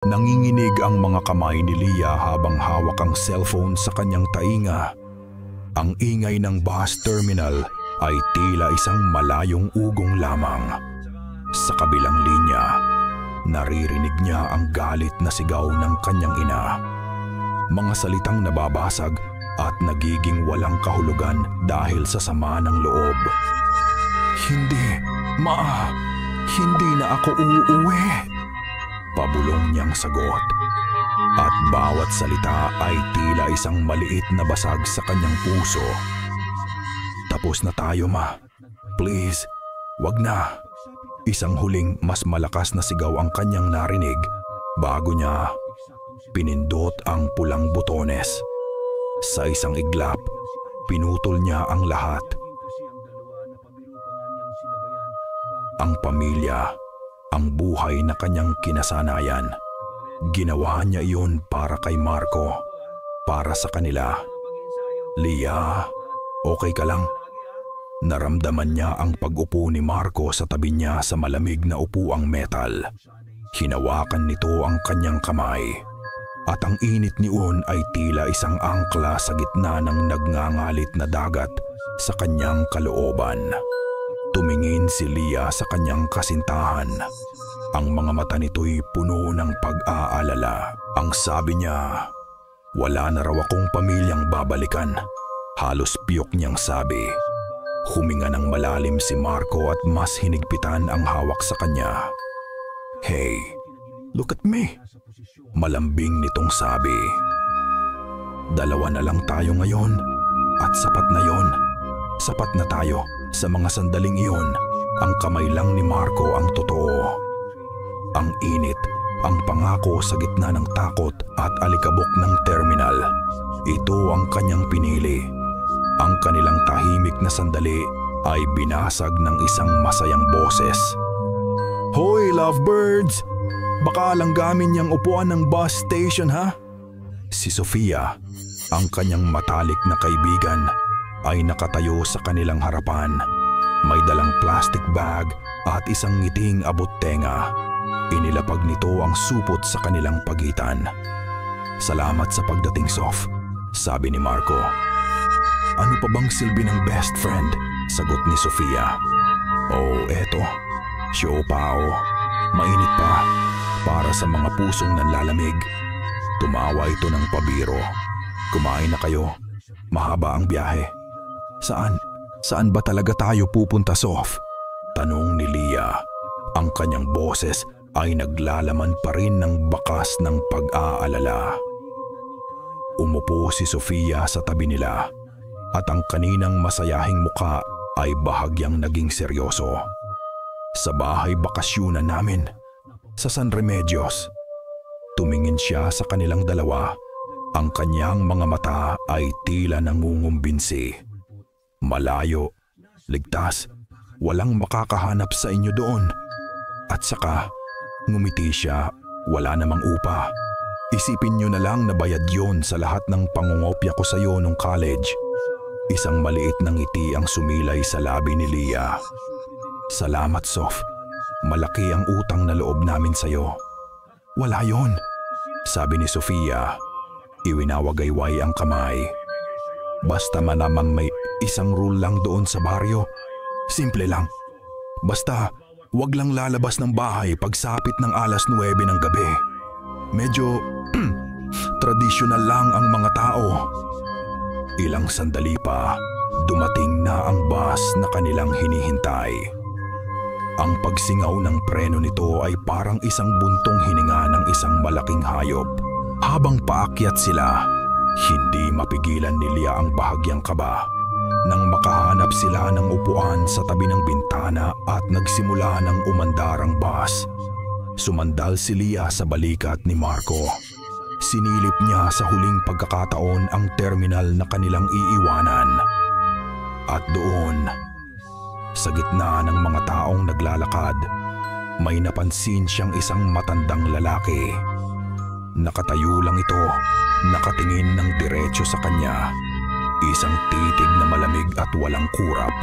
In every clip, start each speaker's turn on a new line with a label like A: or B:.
A: Nanginginig ang mga kamay ni Leah habang hawak ang cellphone sa kanyang tainga. Ang ingay ng bus terminal ay tila isang malayong ugong lamang. Sa kabilang linya, naririnig niya ang galit na sigaw ng kanyang ina. Mga salitang nababasag at nagiging walang kahulugan dahil sa sama ng loob. "Hindi, Ma! Hindi na ako uuwi!" Pabulong niyang sagot. At bawat salita ay tila isang maliit na basag sa kanyang puso. "Tapos na tayo, Ma. Please, wag na." Isang huling mas malakas na sigaw ang kanyang narinig bago niya pinindot ang pulang butones. Sa isang iglap, pinutol niya ang lahat. Ang pamilya, ang buhay na kanyang kinasanayan. Ginawa niya iyon para kay Marco, para sa kanila. "Leah, okay ka lang?" Naramdaman niya ang pag-upo ni Marco sa tabi niya sa malamig na upuang metal. Hinawakan nito ang kanyang kamay. At ang init niyon ay tila isang angkla sa gitna ng nagngangalit na dagat sa kanyang kalooban. Tumingin si Leah sa kanyang kasintahan. Ang mga mata nito'y puno ng pag-aalala. Ang sabi niya, "Wala na raw akong pamilyang babalikan." Halos piyok niyang sabi. Huminga ng malalim si Marco at mas hinigpitan ang hawak sa kanya. "Hey, look at me." Malambing nitong sabi. "Dalawa na lang tayo ngayon at sapat na yon. Sapat na tayo sa mga sandaling iyon." Ang kamay lang ni Marco ang totoo. Ang init, ang pangako sa gitna ng takot at alikabok ng terminal. Ito ang kanyang pinili. Ang kanilang tahimik na sandali ay binasag ng isang masayang boses. "Hoy, lovebirds! Baka langgamin niyang upuan ng bus station, ha?" Si Sofia, ang kanyang matalik na kaibigan, ay nakatayo sa kanilang harapan. May dalang plastic bag at isang ngiting abot-tenga. Inilapag nito ang supot sa kanilang pagitan. "Salamat sa pagdating, Sof," sabi ni Marco. "Ano pa bang silbi ng best friend?" sagot ni Sofia. "Oh, eto. Siopao. Mainit pa. Para sa mga pusong nanlalamig." Tumawa ito ng pabiro. "Kumain na kayo. Mahaba ang biyahe." Saan ba talaga tayo pupunta, Sof?" tanong ni Leah. Ang kanyang boses ay naglalaman pa rin ng bakas ng pag-aalala. Umupo si Sofia sa tabi nila at ang kaninang masayahing muka ay bahagyang naging seryoso. "Sa bahay bakasyunan namin, sa San Remedios." Tumingin siya sa kanilang dalawa. Ang kanyang mga mata ay tila nangungumbinsi. "Malayo, ligtas, walang makakahanap sa inyo doon." At saka, ngumiti siya, "Wala namang upa. Isipin niyo na lang na bayad yon sa lahat ng pangungopya ko sa iyo nung college." Isang maliit na ngiti ang sumilay sa labi ni Leah. "Salamat, Sof. Malaki ang utang na loob namin sa iyo." "Wala yon," sabi ni Sofia. Iwinawagayway ang kamay. "Basta manamang may isang rule lang doon sa baryo. Simple lang. Basta wag lang lalabas ng bahay pagsapit ng alas 9 ng gabi. Medyo tradisyonal lang ang mga tao." Ilang sandali pa, dumating na ang bus na kanilang hinihintay. Ang pagsingaw ng preno nito ay parang isang buntong hininga ng isang malaking hayop. Habang paakyat sila, hindi mapigilan ni Leah ang bahagyang kaba. Nang makahanap sila ng upuan sa tabi ng bintana at nagsimula ng umandar ang bus. Sumandal si Leah sa balikat ni Marco. Sinilip niya sa huling pagkakataon ang terminal na kanilang iiwanan. At doon, sa gitna ng mga taong naglalakad, may napansin siyang isang matandang lalaki. Nakatayo lang ito, nakatingin ng diretso sa kanya. Isang titig na malamig at walang kurap.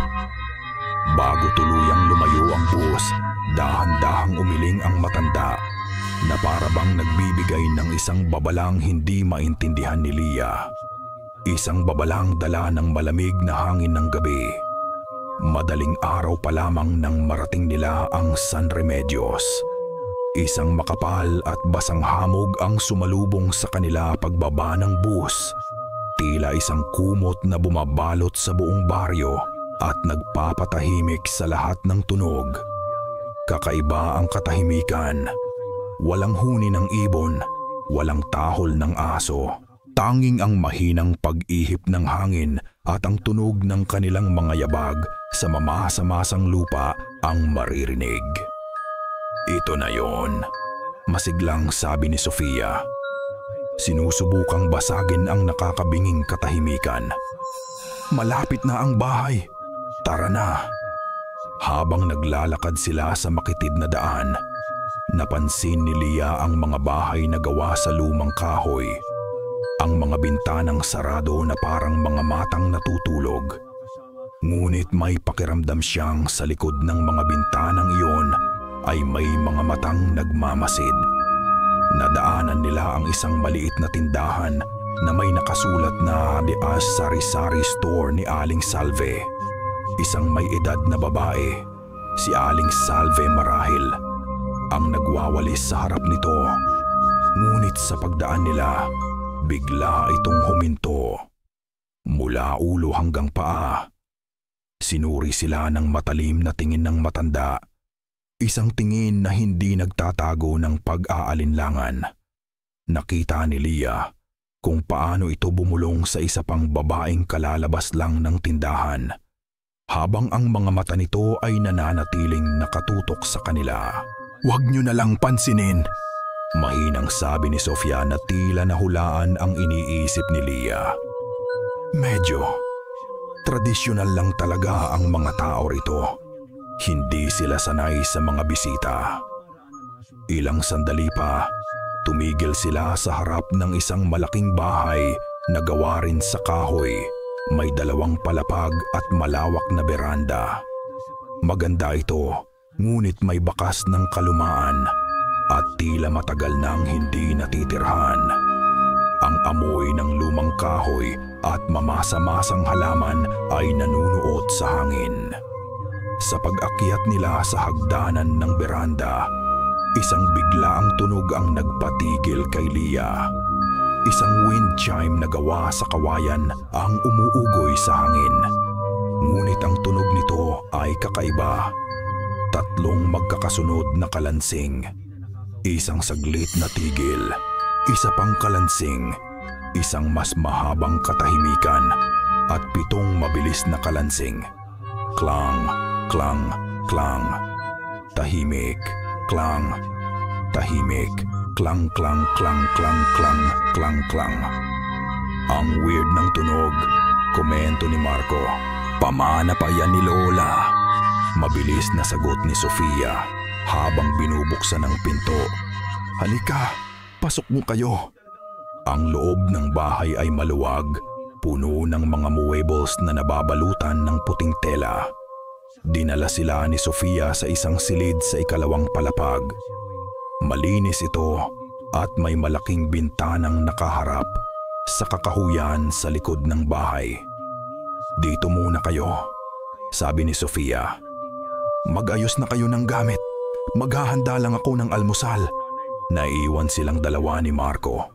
A: Bago tuluyang lumayo ang bus, dahan-dahang umiling ang matanda. na para bang nagbibigay ng isang babalang hindi maintindihan ni Leah. Isang babalang dala ng malamig na hangin ng gabi. Madaling araw pa lamang nang marating nila ang San Remedios. Isang makapal at basang hamog ang sumalubong sa kanila pagbaba ng bus. Tila isang kumot na bumabalot sa buong baryo at nagpapatahimik sa lahat ng tunog. Kakaiba ang katahimikan. Walang huni ng ibon, walang tahol ng aso. Tanging ang mahinang pag-ihip ng hangin at ang tunog ng kanilang mga yabag sa mamasa-masang lupa ang maririnig. Ito na yon, masiglang sabi ni Sofia. Sinusubukang basagin ang nakakabinging katahimikan. Malapit na ang bahay. Tara na. Habang naglalakad sila sa makitid na daan, napansin ni Leah ang mga bahay na gawa sa lumang kahoy. Ang mga bintanang sarado na parang mga matang natutulog. Ngunit may pakiramdam siyang sa likod ng mga bintanang iyon ay may mga matang nagmamasid. Nadaanan nila ang isang maliit na tindahan na may nakasulat na The Sari-Sari Store ni Aling Salve. Isang may edad na babae, si Aling Salve marahil, ang nagwawalis sa harap nito. Ngunit sa pagdaan nila, bigla itong huminto. Mula ulo hanggang paa. Sinuri sila ng matalim na tingin ng matanda. Isang tingin na hindi nagtatago ng pag-aalinlangan. Nakita ni Leah kung paano ito bumulong sa isa pang babaeng kalalabas lang ng tindahan, habang ang mga mata nito ay nananatiling nakatutok sa kanila. "Huwag niyo na lang pansinin," mahinang sabi ni Sofia na tila nahulaan ang iniisip ni Leah. "Medyo tradisyonal lang talaga ang mga tao rito. Hindi sila sanay sa mga bisita." Ilang sandali pa, tumigil sila sa harap ng isang malaking bahay na gawa rin sa kahoy. May 2 palapag at malawak na beranda. Maganda ito, ngunit may bakas ng kalumaan at tila matagal nang hindi natitirhan. Ang amoy ng lumang kahoy at mamasa-masang halaman ay nanunuot sa hangin. Sa pag-akyat nila sa hagdanan ng beranda, isang biglaang tunog ang nagpatigil kay Leah. Isang wind chime na gawa sa kawayan ang umuugoy sa hangin. Ngunit ang tunog nito ay kakaiba. 3 magkakasunod na kalansing. Isang saglit na tigil, isa pang kalansing, isang mas mahabang katahimikan, at 7 mabilis na kalansing. Klang, klang, klang. Tahimik, klang, tahimik, klang, klang, klang, klang, klang, klang, klang. Ang weird ng tunog, komento ni Marco. "Pamana pa yan ni Lola," mabilis na sagot ni Sofia habang binubuksan ang pinto. "Halika, pasok mo kayo." Ang loob ng bahay ay maluwag, puno ng mga muebles na nababalutan ng puting tela. Dinala sila ni Sofia sa isang silid sa 2 palapag. Malinis ito at may malaking bintanang nakaharap sa kakahuyan sa likod ng bahay. "Dito muna kayo," sabi ni Sofia. "Mag-ayos na kayo ng gamit. Maghahanda lang ako ng almusal." Naiiwan silang 2 ni Marco.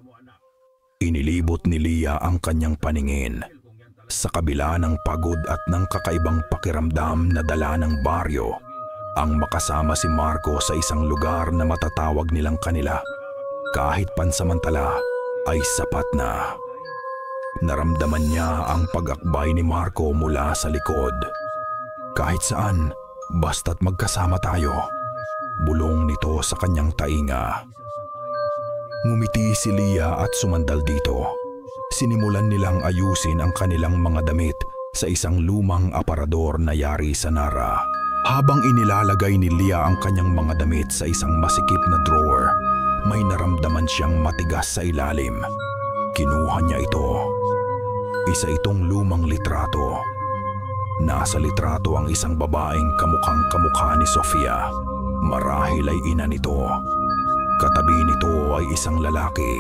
A: Inilibot ni Leah ang kanyang paningin. Sa kabila ng pagod at ng kakaibang pakiramdam na dala ng baryo, ang makasama si Marco sa isang lugar na matatawag nilang kanila, kahit pansamantala, ay sapat na. Naramdaman niya ang pag-akbay ni Marco mula sa likod. "Kahit saan, basta't magkasama tayo," bulong nito sa kanyang tainga. Ngumiti si Leah at sumandal dito. Sinimulan nilang ayusin ang kanilang mga damit sa isang lumang aparador na yari sa Nara. Habang inilalagay ni Leah ang kanyang mga damit sa isang masikip na drawer, may naramdaman siyang matigas sa ilalim. Kinuha niya ito. Isa itong lumang litrato. Nasa litrato ang isang babaeng kamukhang kamukha ni Sofia. Marahil ay ina nito. Katabi nito ay isang lalaki.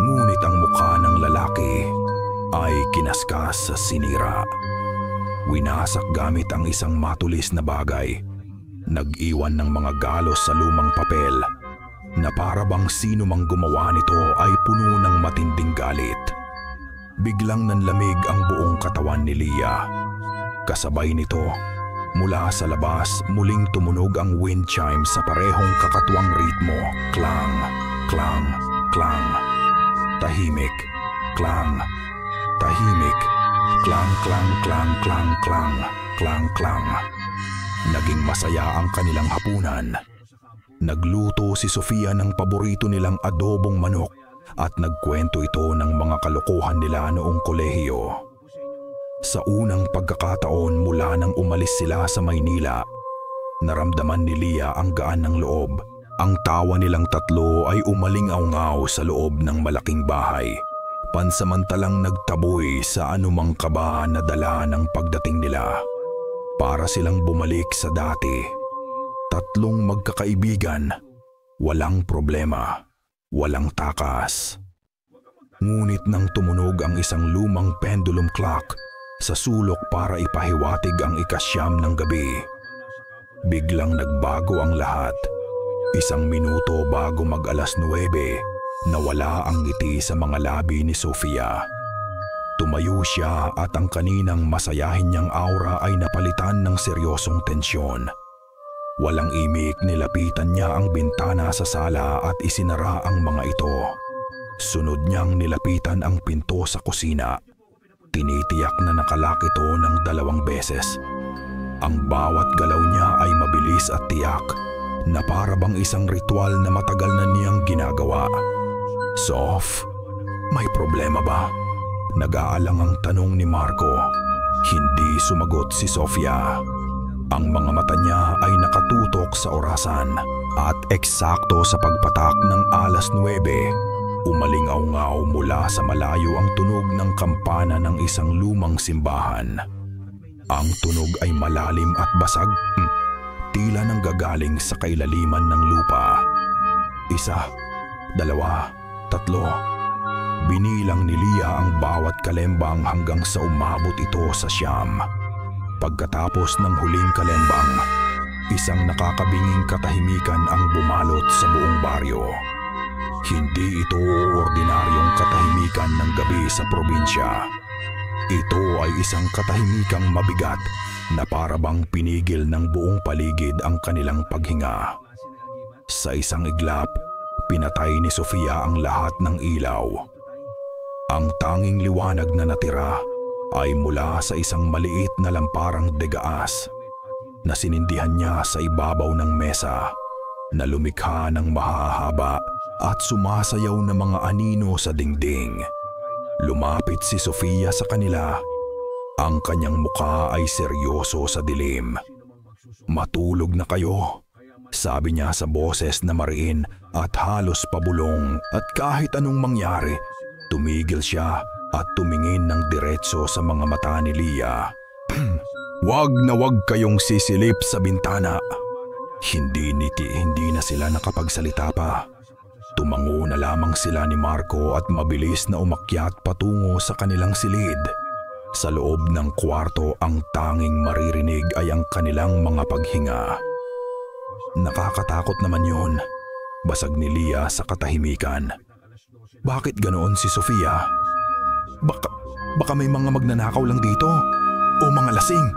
A: Ngunit ang mukha ng lalaki ay kinaskas sa sinira. Winasak gamit ang isang matulis na bagay. Nag-iwan ng mga galos sa lumang papel na para bang sino mang gumawa nito ay puno ng matinding galit. Biglang nanlamig ang buong katawan ni Leah. Kasabay nito, mula sa labas muling tumunog ang wind chime sa parehong kakatwang ritmo. Klang, klang, klang. Tahimik, klang, tahimik, klang, klang, klang, klang, klang, klang, klang. Naging masaya ang kanilang hapunan. Nagluto si Sofia ng paborito nilang adobong manok at nagkwento ito ng mga kalokohan nila noong kolehiyo. Sa unang pagkakataon mula nang umalis sila sa Maynila, naramdaman ni Leah ang gaan ng loob. Ang tawa nilang tatlo ay umaling-aungaw sa loob ng malaking bahay. Pansamantalang nagtaboy sa anumang kaba na dala ng pagdating nila. Para silang bumalik sa dati. Tatlong magkakaibigan, walang problema, walang takas. Ngunit nang tumunog ang isang lumang pendulum clock sa sulok para ipahiwatig ang ikasyam ng gabi, biglang nagbago ang lahat. Isang minuto bago mag-alas 9, nawala ang ngiti sa mga labi ni Sofia. Tumayo siya at ang kaninang masayahin niyang aura ay napalitan ng seryosong tensyon. Walang imik, nilapitan niya ang bintana sa sala at isinara ang mga ito. Sunod niyang nilapitan ang pinto sa kusina. Tinitiyak na nakalak ito ng 2 beses. Ang bawat galaw niya ay mabilis at tiyak na para bang isang ritual na matagal na niyang ginagawa. Sof, may problema ba? Nag-aalang ang tanong ni Marco. Hindi sumagot si Sofia. Ang mga mata niya ay nakatutok sa orasan at eksakto sa pagpatak ng alas 9, umaling-aungaw mula sa malayo ang tunog ng kampana ng isang lumang simbahan. Ang tunog ay malalim at basag, tila nanggagaling sa kailaliman ng lupa. 1, 2, 3. Binilang ni Leah ang bawat kalembang hanggang sa umabot ito sa 9. Pagkatapos ng huling kalembang, isang nakakabinging katahimikan ang bumalot sa buong baryo. Hindi ito ordinaryong katahimikan ng gabi sa probinsya. Ito ay isang katahimikang mabigat na para bang pinigil ng buong paligid ang kanilang paghinga. Sa isang iglap, pinatay ni Sofia ang lahat ng ilaw. Ang tanging liwanag na natira ay mula sa isang maliit na lamparang degaas na sinindihan niya sa ibabaw ng mesa na lumikha ng mahahaba at sumasayaw na mga anino sa dingding. Lumapit si Sofia sa kanila. Ang kanyang mukha ay seryoso sa dilim. "Matulog na kayo," sabi niya sa boses na mariin at halos pabulong, at kahit anong mangyari, tumigil siya at tumingin ng diretso sa mga mata ni Leah. "Wag na wag kayong sisilip sa bintana." Hindi na sila nakapagsalita pa. Tumango na lamang sila ni Marco at mabilis na umakyat patungo sa kanilang silid. Sa loob ng kwarto, ang tanging maririnig ay ang kanilang mga paghinga. "Nakakatakot naman yun," basag ni Leah sa katahimikan. "Bakit ganoon si Sofia? Baka may mga magnanakaw lang dito o mga lasing."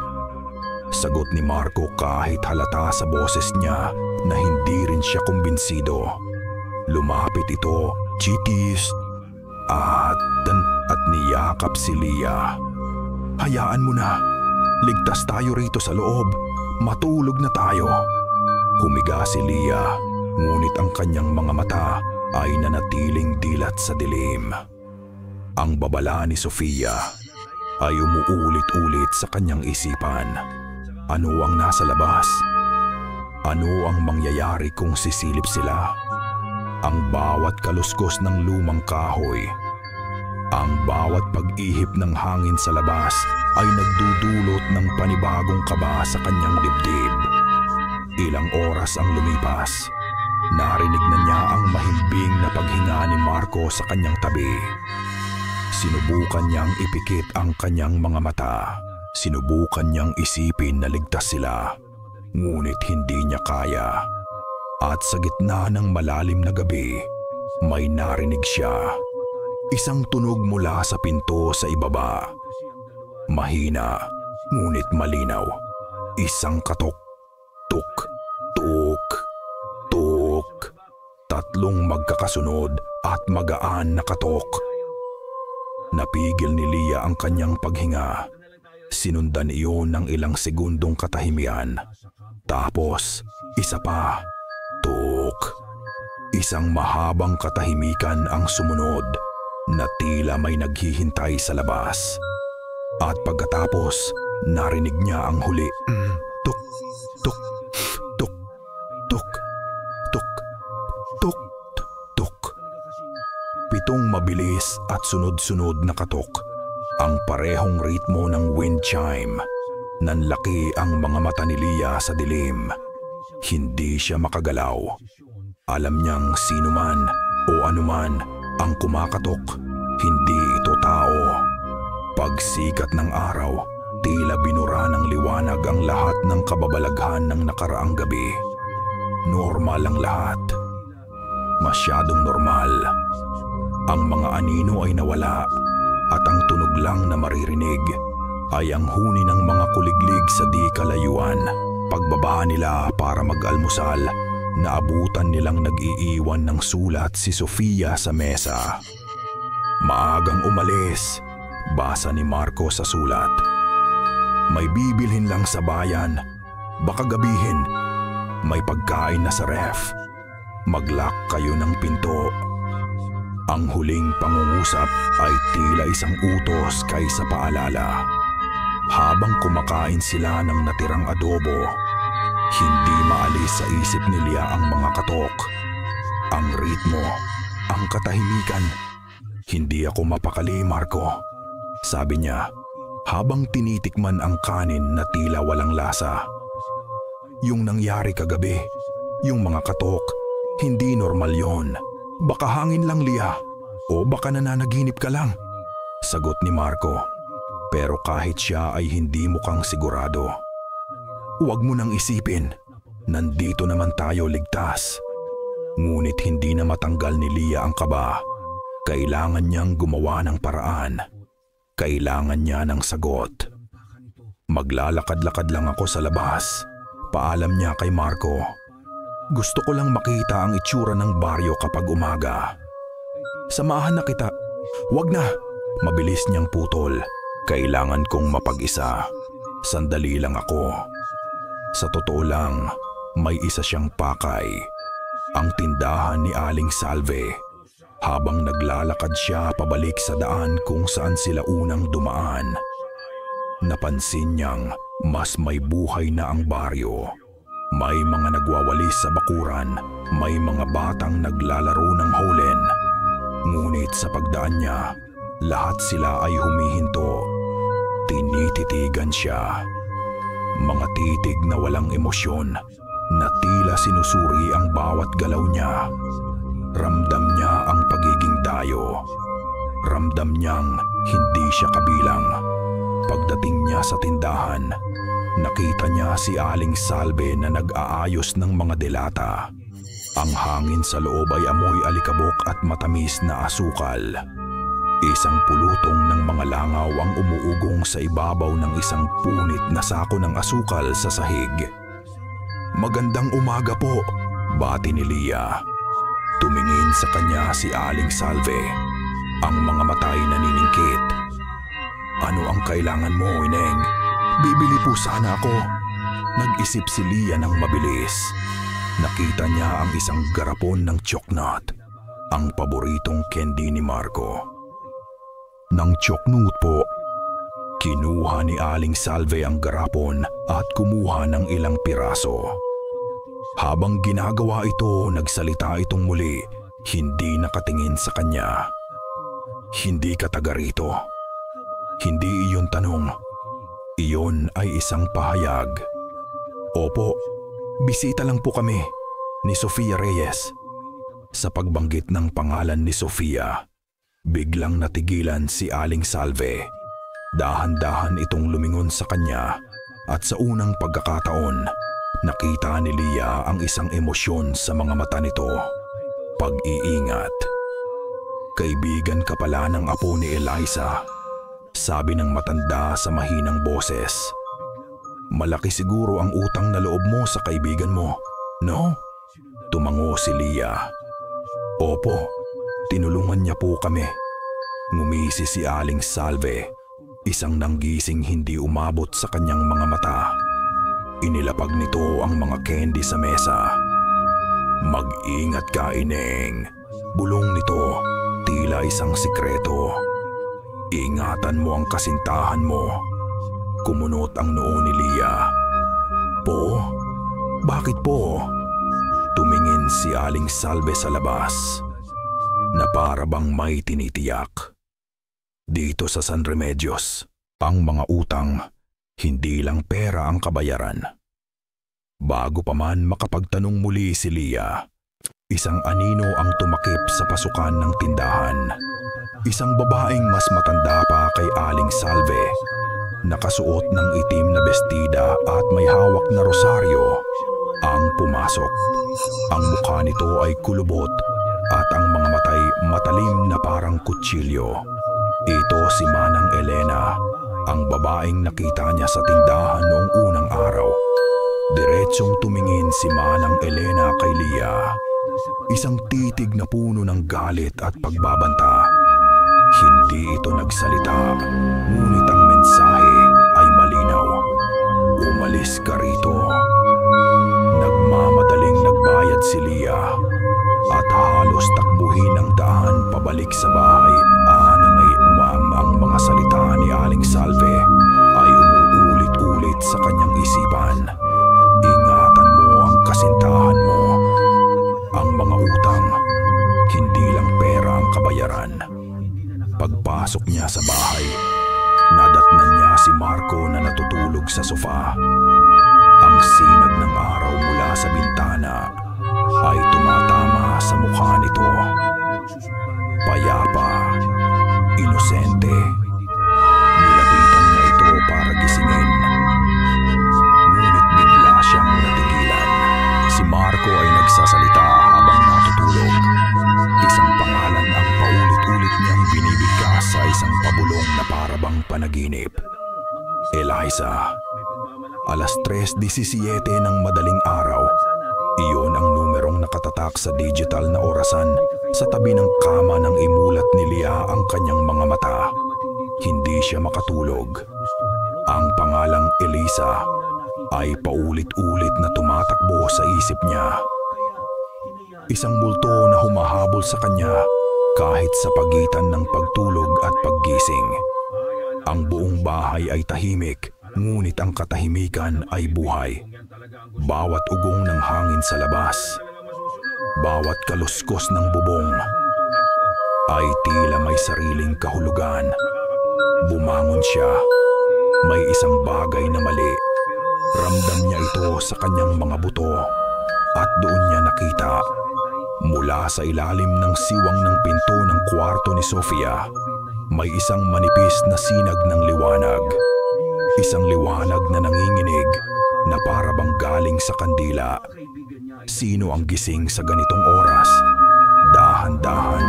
A: Sagot ni Marco kahit halata sa boses niya na hindi rin siya kumbinsido. Lumapit ito, chitis, at niyakap si Leah. "Hayaan mo na. Ligtas tayo rito sa loob. Matulog na tayo." Humiga si Leah, ngunit ang kanyang mga mata ay nanatiling dilat sa dilim. Ang babala ni Sofia ay umuulit-ulit sa kanyang isipan. Ano ang nasa labas? Ano ang mangyayari kung sisilip sila? Ang bawat kaluskos ng lumang kahoy, ang bawat pag-ihip ng hangin sa labas ay nagdudulot ng panibagong kaba sa kanyang dibdib. Ilang oras ang lumipas. Narinig na niya ang mahimbing na paghinga ni Marco sa kanyang tabi. Sinubukan niyang ipikit ang kanyang mga mata. Sinubukan niyang isipin na ligtas sila. Ngunit hindi niya kaya. At sa gitna ng malalim na gabi, may narinig siya. Isang tunog mula sa pinto sa ibaba. Mahina, ngunit malinaw. Isang katok. Tuk, tuk, tuk. Tatlong magkakasunod at magaan na katok. Napigil ni Lia ang kanyang paghinga. Sinundan iyon ng ilang segundong katahimian. Tapos, isa pa. Tuk. Isang mahabang katahimikan ang sumunod na tila may naghihintay sa labas. At pagkatapos, narinig niya ang huli. Tuk, tuk, tuk, tuk, tuk, tuk, tuk. Pitong mabilis at sunod-sunod na katok. Ang parehong ritmo ng wind chime. Nanlaki ang mga mata ni Lia sa dilim. Hindi siya makagalaw. Alam niyang sino man o anuman ang kumakatok, hindi ito tao. Pagsikat ng araw, tila binura ng liwanag ang lahat ng kababalaghan ng nakaraang gabi. Normal ang lahat. Masyadong normal. Ang mga anino ay nawala at ang tunog lang na maririnig ay ang huni ng mga kuliglig sa di kalayuan. Pagbaba nila para mag-almusal, naabutan nilang nag-iiwan ng sulat si Sofia sa mesa. Maagang umalis, basa ni Marco sa sulat. May bibilhin lang sa bayan, baka gabihin. May pagkain na sa ref. Mag-lock kayo ng pinto. Ang huling pangungusap ay tila isang utos kaysa paalala. Habang kumakain sila ng natirang adobo, hindi maalis sa isip ni Lia ang mga katok, ang ritmo, ang katahimikan. Hindi ako mapakali, Marco, sabi niya habang tinitikman ang kanin na tila walang lasa. Yung nangyari kagabi, yung mga katok, hindi normal yon. Baka hangin lang, Lia, o baka nananaginip ka lang, sagot ni Marco. Pero kahit siya ay hindi mukhang sigurado. Huwag mo nang isipin, nandito naman tayo ligtas. Ngunit hindi na matanggal ni Lia ang kaba. Kailangan niyang gumawa ng paraan. Kailangan niya ng sagot. Maglalakad-lakad lang ako sa labas, paalam niya kay Marco. Gusto ko lang makita ang itsura ng baryo kapag umaga. Samahan na kita. Wag na, mabilis niyang putol. Kailangan kong mapag-isa. Sandali lang ako. Sa totoo lang, may isa siyang pakay. Ang tindahan ni Aling Salve. Habang naglalakad siya pabalik sa daan kung saan sila unang dumaan, napansin niyang mas may buhay na ang baryo. May mga nagwawalis sa bakuran, may mga batang naglalaro ng holen. Ngunit sa pagdaan niya, lahat sila ay humihinto. Tinititigan siya. Mga titig na walang emosyon, na tila sinusuri ang bawat galaw niya. Ramdam niya ang pagiging dayo. Ramdam niyang hindi siya kabilang. Pagdating niya sa tindahan, nakita niya si Aling Salve na nag-aayos ng mga delata. Ang hangin sa loob ay amoy alikabok at matamis na asukal. Isang pulutong ng mga langaw ang umuugong sa ibabaw ng isang punit na sako ng asukal sa sahig. Magandang umaga po, bati ni Lia. Tumingin sa kanya si Aling Salve. Ang mga mata'y naniningkit. Ano ang kailangan mo, Ineng? Bibili po sana ako. Nag-isip si Lia ng mabilis. Nakita niya ang isang garapon ng choknut, ang paboritong candy ni Marco. Ng choknut po. Kinuha ni Aling Salve ang garapon at kumuha ng ilang piraso. Habang ginagawa ito, nagsalita itong muli, hindi nakatingin sa kanya. Hindi ka taga rito. Hindi iyon tanong. Iyon ay isang pahayag. Opo, bisita lang po kami. ni Sofia Reyes. Sa pagbanggit ng pangalan ni Sofia, biglang natigilan si Aling Salve. Dahan-dahan itong lumingon sa kanya at sa unang pagkakataon, nakita ni Lia ang isang emosyon sa mga mata nito. Pag-iingat. "Kaibigan ka pala ng apo ni Eliza," sabi ng matanda sa mahinang boses. "Malaki siguro ang utang na loob mo sa kaibigan mo, no?" Tumango si Lia. "Opo, tinulungan niya po kami." Ngumisi si Aling Salve, isang nanggising hindi umabot sa kanyang mga mata. Inilapag nito ang mga candy sa mesa. "Mag-ingat ka, Ineng," bulong nito, tila isang sikreto. "Ingatan mo ang kasintahan mo." Kumunot ang noo ni Lia. "Po? Bakit po?" Tumingin si Aling Salve sa labas, na para bang may tinitiyak. Dito sa San Remedios, ang mga utang, hindi lang pera ang kabayaran. Bago pa man makapagtanong muli si Lia, isang anino ang tumakip sa pasukan ng tindahan. Isang babaeng mas matanda pa kay Aling Salve, nakasuot ng itim na bestida at may hawak na rosaryo, ang pumasok. Ang mukha nito ay kulubot at ang mga matay matalim na parang kutsilyo. Ito si Manang Elena, ang babaeng nakita niya sa tindahan noong unang araw. Diretsong tumingin si Manang Elena kay Lia. Isang titig na puno ng galit at pagbabanta. Hindi ito nagsalita, ngunit ang mensahe ay malinaw. "Umalis ka rito." Nagmamadaling nagbayad si Lia at halos takbuhin ang daan pabalik sa bahay. Ang mga salita ni Aling Salve ay umuulit-ulit sa kanyang isipan. "Ingatan mo ang kasintahan mo. Ang mga utang, hindi lang pera ang kabayaran." Pagpasok niya sa bahay, nadatnan niya si Marco na natutulog sa sofa. Ang sinag ng araw mula sa bintana ay tumatama sa mukha nito. Payapa, inosente. Nilapitan niya ito para gisingin. Ngunit bigla siyang natigilan. Si Marco ay nagsasalita habang natutulog. Isang pangalan ang paulit-ulit niyang binibigkas sa isang pabulong na parabang panaginip. Eliza. 3:17 ng madaling araw. Iyon ang numerong nakatatak sa digital na orasan sa tabi ng kama nang imulat ni Lia ang kanyang mga mata. Hindi siya makatulog. Ang pangalang Eliza ay paulit-ulit na tumatakbo sa isip niya. Isang multo na humahabol sa kanya kahit sa pagitan ng pagtulog at paggising. Ang buong bahay ay tahimik, ngunit ang katahimikan ay buhay. Bawat ugong ng hangin sa labas, bawat kaluskos ng bubong, ay tila may sariling kahulugan. Bumangon siya. May isang bagay na mali. Ramdam niya ito sa kanyang mga buto. At doon niya nakita, mula sa ilalim ng siwang ng pinto ng kwarto ni Sofia, may isang manipis na sinag ng liwanag. Isang liwanag na nanginginig na para bang galing sa kandila. Sino ang gising sa ganitong oras? Dahan-dahan,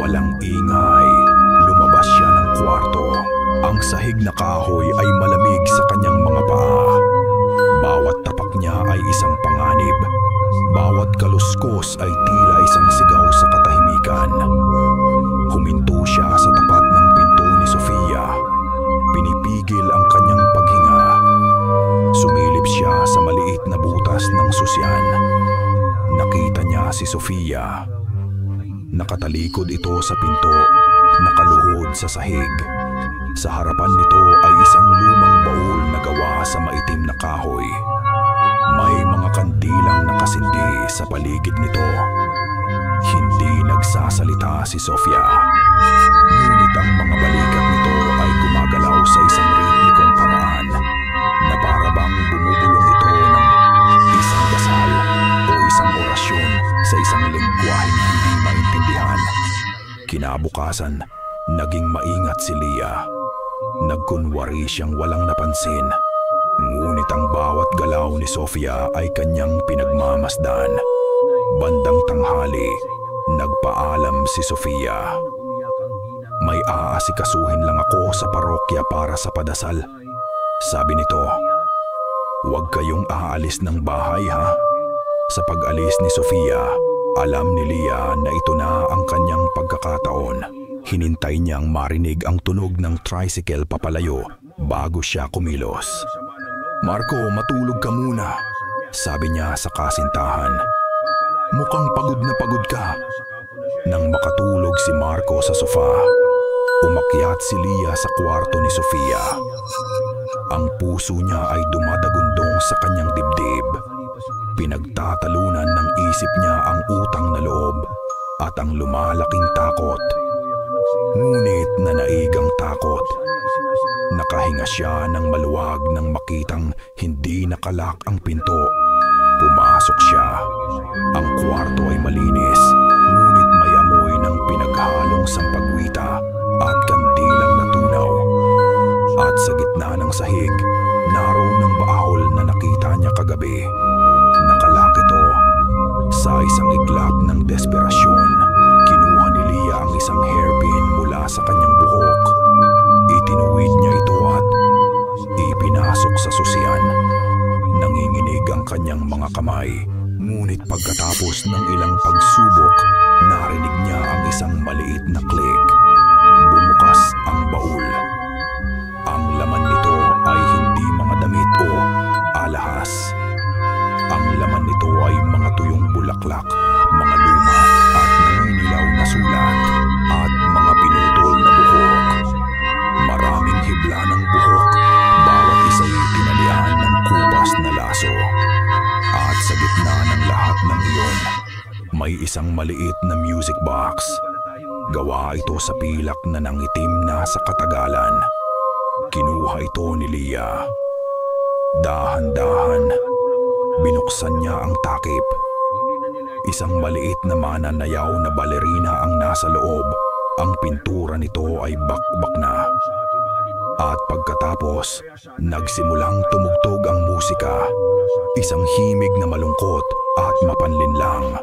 A: walang ingay, lumabas siya ng kwarto. Ang sahig na kahoy ay malamig sa kanyang mga paa. Bawat tapak niya ay isang panganib. Bawat kaluskos ay tila isang sigaw sa katahimikan. Huminto siya sa tapat ng pinto ni Sofia. Pinipigil ang kanyang paghinga. Sumilip siya sa maliit na butas ng susyan. Nakita niya si Sofia. Nakatalikod ito sa pinto, nakaluhod sa sahig. Sa harapan nito ay isang lumang baul na gawa sa maitim na kahoy. May mga kandilang nakasindi sa paligid nito. Hindi nagsasalita si Sofia. Ngunit ang mga balikat nito ay gumagalaw sa isang ritmikong paraan na para bang bumubulong ito ng isang dasal o isang orasyon. Kinabukasan, naging maingat si Lia. Nagkunwari siyang walang napansin. Ngunit ang bawat galaw ni Sofia ay kanyang pinagmamasdan. Bandang tanghali, nagpaalam si Sofia. May aasikasuhin lang ako sa parokya para sa padasal. Sabi nito, huwag kayong aalis ng bahay ha. Sa pag-alis ni Sofia, alam ni Lia na ito na ang kanyang pagkakataon. Hinintay niyang marinig ang tunog ng tricycle papalayo bago siya kumilos. Marco, matulog ka muna, sabi niya sa kasintahan. Mukhang pagod na pagod ka. Nang makatulog si Marco sa sofa, umakyat si Lia sa kwarto ni Sofia. Ang puso niya ay dumadagundong sa kanyang dibdib. Pinagtatalunan ng isip niya ang utang na loob at ang lumalaking takot. Ngunit nanaig ang takot. Nakahinga siya ng maluwag nang makitang hindi nakalak ang pinto. Pumasok siya. Ang kwarto ay malinis, ngunit may amoy ng pinaghalong sampagwita at kandilang na tunaw. At sa gitna ng sahig, naroon ng baahol na nakita niya kagabi. Nakalak ito. Sa isang iglap ng desperasyon, kinuha ni Lia ang isang hairpin mula sa kanyang buhok. Itinuwid niya ito at ipinasok sa susian. Nanginginig ang kanyang mga kamay, ngunit pagkatapos ng ilang pagsubok, narinig niya ang isang maliit na click. Bumukas ang baul. Ang laman nito ay hindi mga damit o alahas. Ang laman nito ay mga tuyong bulaklak, mga luma at naninilaw na sulat, at mga pinutol na buhok. Maraming hibla ng buhok, bawat isa'y tinalian ng kupas na laso. At sa gitna ng lahat ng iyon, may isang maliit na music box. Gawa ito sa pilak na nangitim na sa katagalan. Kinuha ito ni Lia. Dahan-dahan, binuksan niya ang takip. Isang maliit na mananayaw na balerina ang nasa loob. Ang pintura nito ay bakbak na. At pagkatapos, nagsimulang tumugtog ang musika. Isang himig na malungkot at mapanlinlang.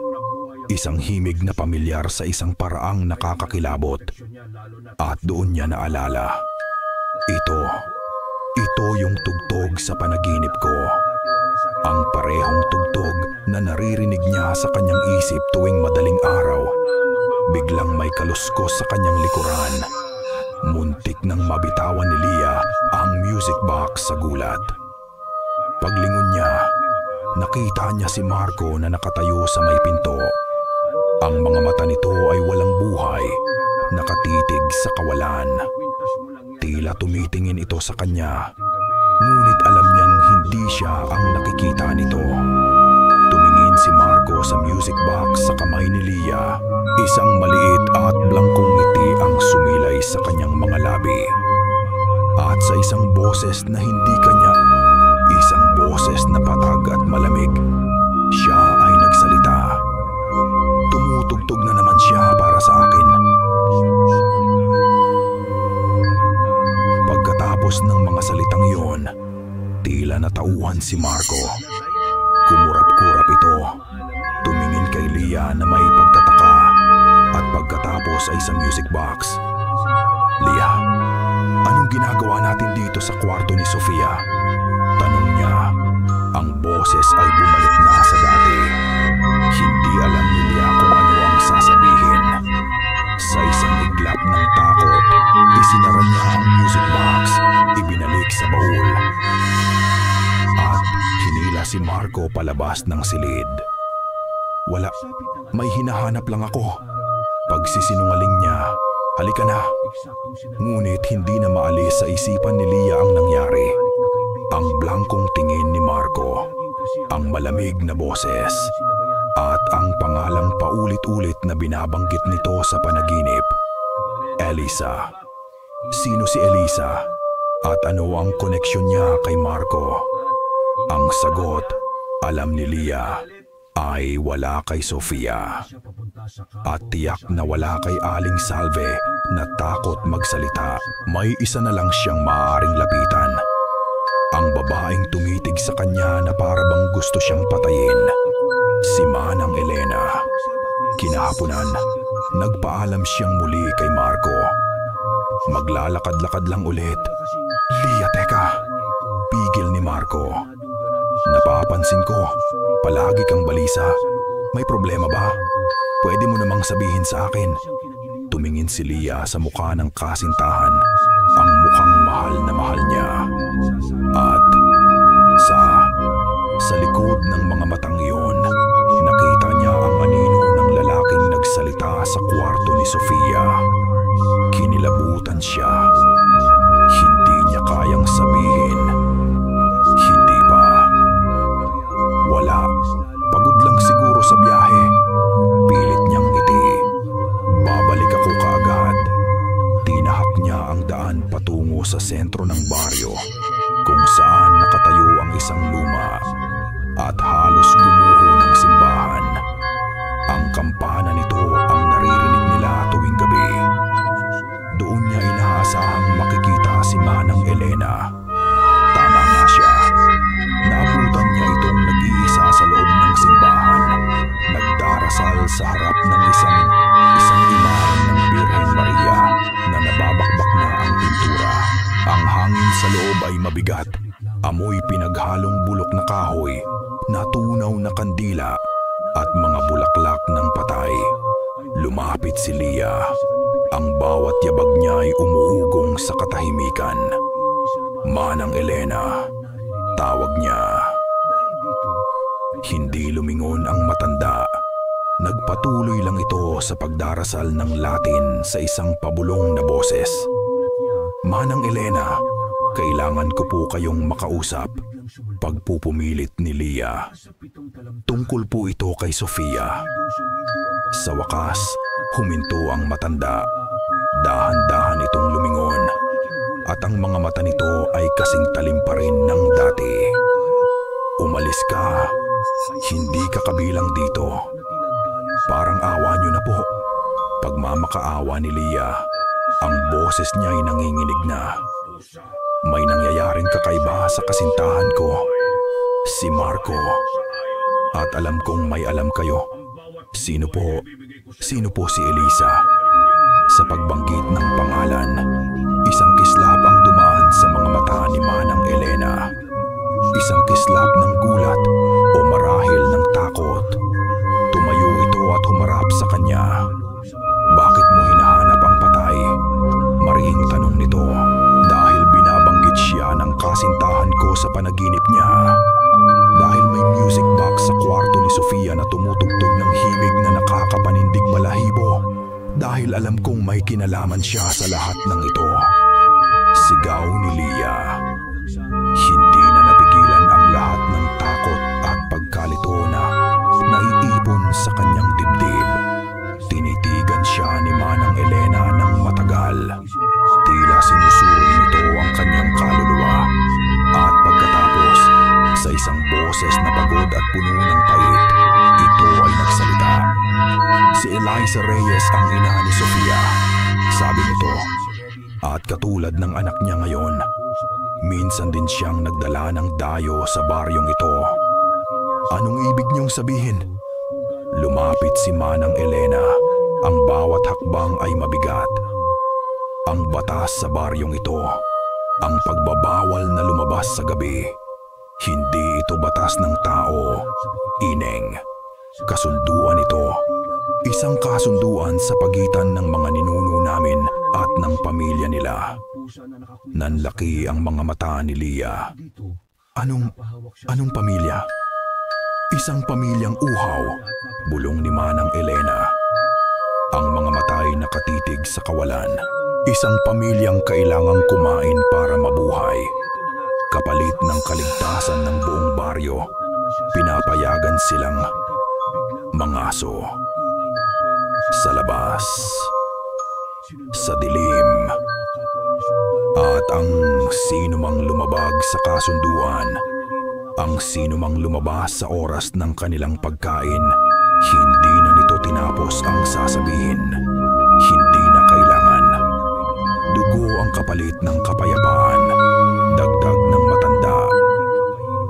A: Isang himig na pamilyar sa isang paraang nakakakilabot. At doon niya naalala. Ito yung tugtog sa panaginip ko. Ang parehong tugtog na naririnig niya sa kanyang isip tuwing madaling araw. Biglang may kaluskos sa kanyang likuran. Muntik nang mabitawan ni Lia ang music box sa gulat. Paglingon niya, nakita niya si Marco na nakatayo sa may pinto. Ang mga mata nito ay walang buhay, nakatitig sa kawalan. Tila tumitingin ito sa kanya, ngunit alam niyang hindi siya ang nakikita nito. Tumingin si Marco sa music box sa kamay ni Lia. Isang maliit at blangkong ngiti ang sumilay sa kanyang mga labi. At sa isang boses na hindi kanya, isang boses na patag at malamig, siya ay nagsalita. Tumutugtog na naman siya para sa akin. Pagkatapos ng mga salitang iyon, tila natauhan si Marco. Kumurap-kurap ito. Tumingin kay Lia na may pagtataka. At pagkatapos ay sa music box. Lia, anong ginagawa natin dito sa kwarto ni Sofia? Tanong niya. Ang boses ay bumalik na sa dati. Hindi alam ni Lia kung ano ang sasabihin. Sa isang iglap ng takot, isinara niya ang music box, ibinalik sa baul. At hinila si Marco palabas ng silid. Wala, may hinahanap lang ako. Pagsisinungaling niya, halika na. Ngunit hindi na maalis sa isipan ni Lia ang nangyari. Ang blangkong tingin ni Marco, ang malamig na boses, at ang pangalang paulit-ulit na binabanggit nito sa panaginip. Elisa. Sino si Elisa? At ano ang koneksyon niya kay Marco? Ang sagot, alam ni Lia. ay wala kay Sofia. At tiyak na wala kay Aling Salve na takot magsalita. May isa na lang siyang maaaring lapitan. Ang babaeng tumitig sa kanya na para bang gusto siyang patayin. Si Manang Elena. Kinahaponan, nagpaalam siyang muli kay Marco. Maglalakad-lakad lang ulit. Lia, teka. Pigil ni Marco. Napapansin ko, palagi kang balisa. May problema ba? Pwede mo namang sabihin sa akin. Tumingin si Lia sa mukha ng kasintahan, ang mukhang mahal na mahal niya. At sa likod ng mga matang iyon, nakita niya ang anino ng lalaking nagsalita sa kwarto ni Sofia. Kinilabutan siya. Hindi niya kayang sabihin. Hindi pa. Wala. Pagod lang siguro sa biyahe. Pilit niyang ngiti. Babalik ako kaagad. Tinahak niya ang daan patungo sa sentro ng baryo, kung saan nakatayo ang isang luma at halos gumuho ng simbahan. Ang kampana nito ang naririnig nila tuwing gabi. Doon niya inaasahang makikita si Manang Elena. Tama nga siya. Naabutan niya itong nag-iisa sa loob ng simbahan, nagdarasal sa harap ng isang imahe ng Birhen Maria na nababakbak na ang pintura. Ang hangin sa loob ay mabigat. Amoy pinaghalong bulok na kahoy, natunaw na kandila at mga bulaklak ng patay. Lumapit si Lia. Ang bawat yabag niya ay umuugong sa katahimikan. Manang Elena, tawag niya. Hindi lumingon ang matanda. Nagpatuloy lang ito sa pagdarasal ng Latin sa isang pabulong na boses. Manang Elena, kailangan ko po kayong makausap. Pagpupumilit ni Lia. Tungkol po ito kay Sofia. Sa wakas, huminto ang matanda. Dahan-dahan itong lumingon. At ang mga mata nito ay kasing talim pa rin ng dati. Umalis ka. Hindi ka kabilang dito. Parang awa niyo na po. Pagmamakaawa ni Lia, ang boses niya ay nanginginig na. May nangyayaring kakaiba sa kasintahan ko, si Marco. At alam kong may alam kayo. Sino po si Elisa? Sa pagbanggit ng pangalan, isang kislap ang dumaan sa mga mata ni Manang Elena. Isang kislap ng gulat o marahil ng takot. Tumayo ito at humarap sa kanya. Bakit mo hinahanap ang patay? Mariing tanong nito dahil binabanggit siya ng kasintahan ko sa panaginip niya. Dahil may music box sa kwarto ni Sofia na tumutugtog ng himig na nakakapanindig balahibo. Dahil alam kong may kinalaman siya sa lahat ng ito. Sigaw ni Lia. Hindi na napigilan ang lahat ng takot at pagkalito na naiipon sa kanyang dibdib. Tinitigan siya ni Manang Elena ng matagal. Tila sinusuri nito ang kanyang kaluluwa. At pagkatapos, sa isang boses na pagod at puno ng pait, ito ay nagsalita. Si Eliza Reyes ang ina ni Sofia, sabi nito. At katulad ng anak niya ngayon, minsan din siyang nagdala ng dayo sa baryong ito. Anong ibig niyong sabihin? Lumapit si Manang Elena. Ang bawat hakbang ay mabigat. Ang batas sa baryong ito, ang pagbabawal na lumabas sa gabi. Hindi ito batas ng tao, Ineng. Kasunduan ito. Isang kasunduan sa pagitan ng mga ninuno namin at ng pamilya nila. Nanlaki ang mga mata ni Lia. Anong pamilya? Isang pamilyang uhaw, bulong ni Manang Elena. Ang mga mata ay nakatitig sa kawalan. Isang pamilyang kailangang kumain para mabuhay. Kapalit ng kaligtasan ng buong baryo, pinapayagan silang mangaso. Sa labas, sa dilim, at ang sino mang lumabag sa kasunduan Ang sinumang lumabas sa oras ng kanilang pagkain, hindi na nito tinapos ang sasabihin. Hindi na kailangan. Dugo ang kapalit ng kapayapaan, dagdag ng matanda.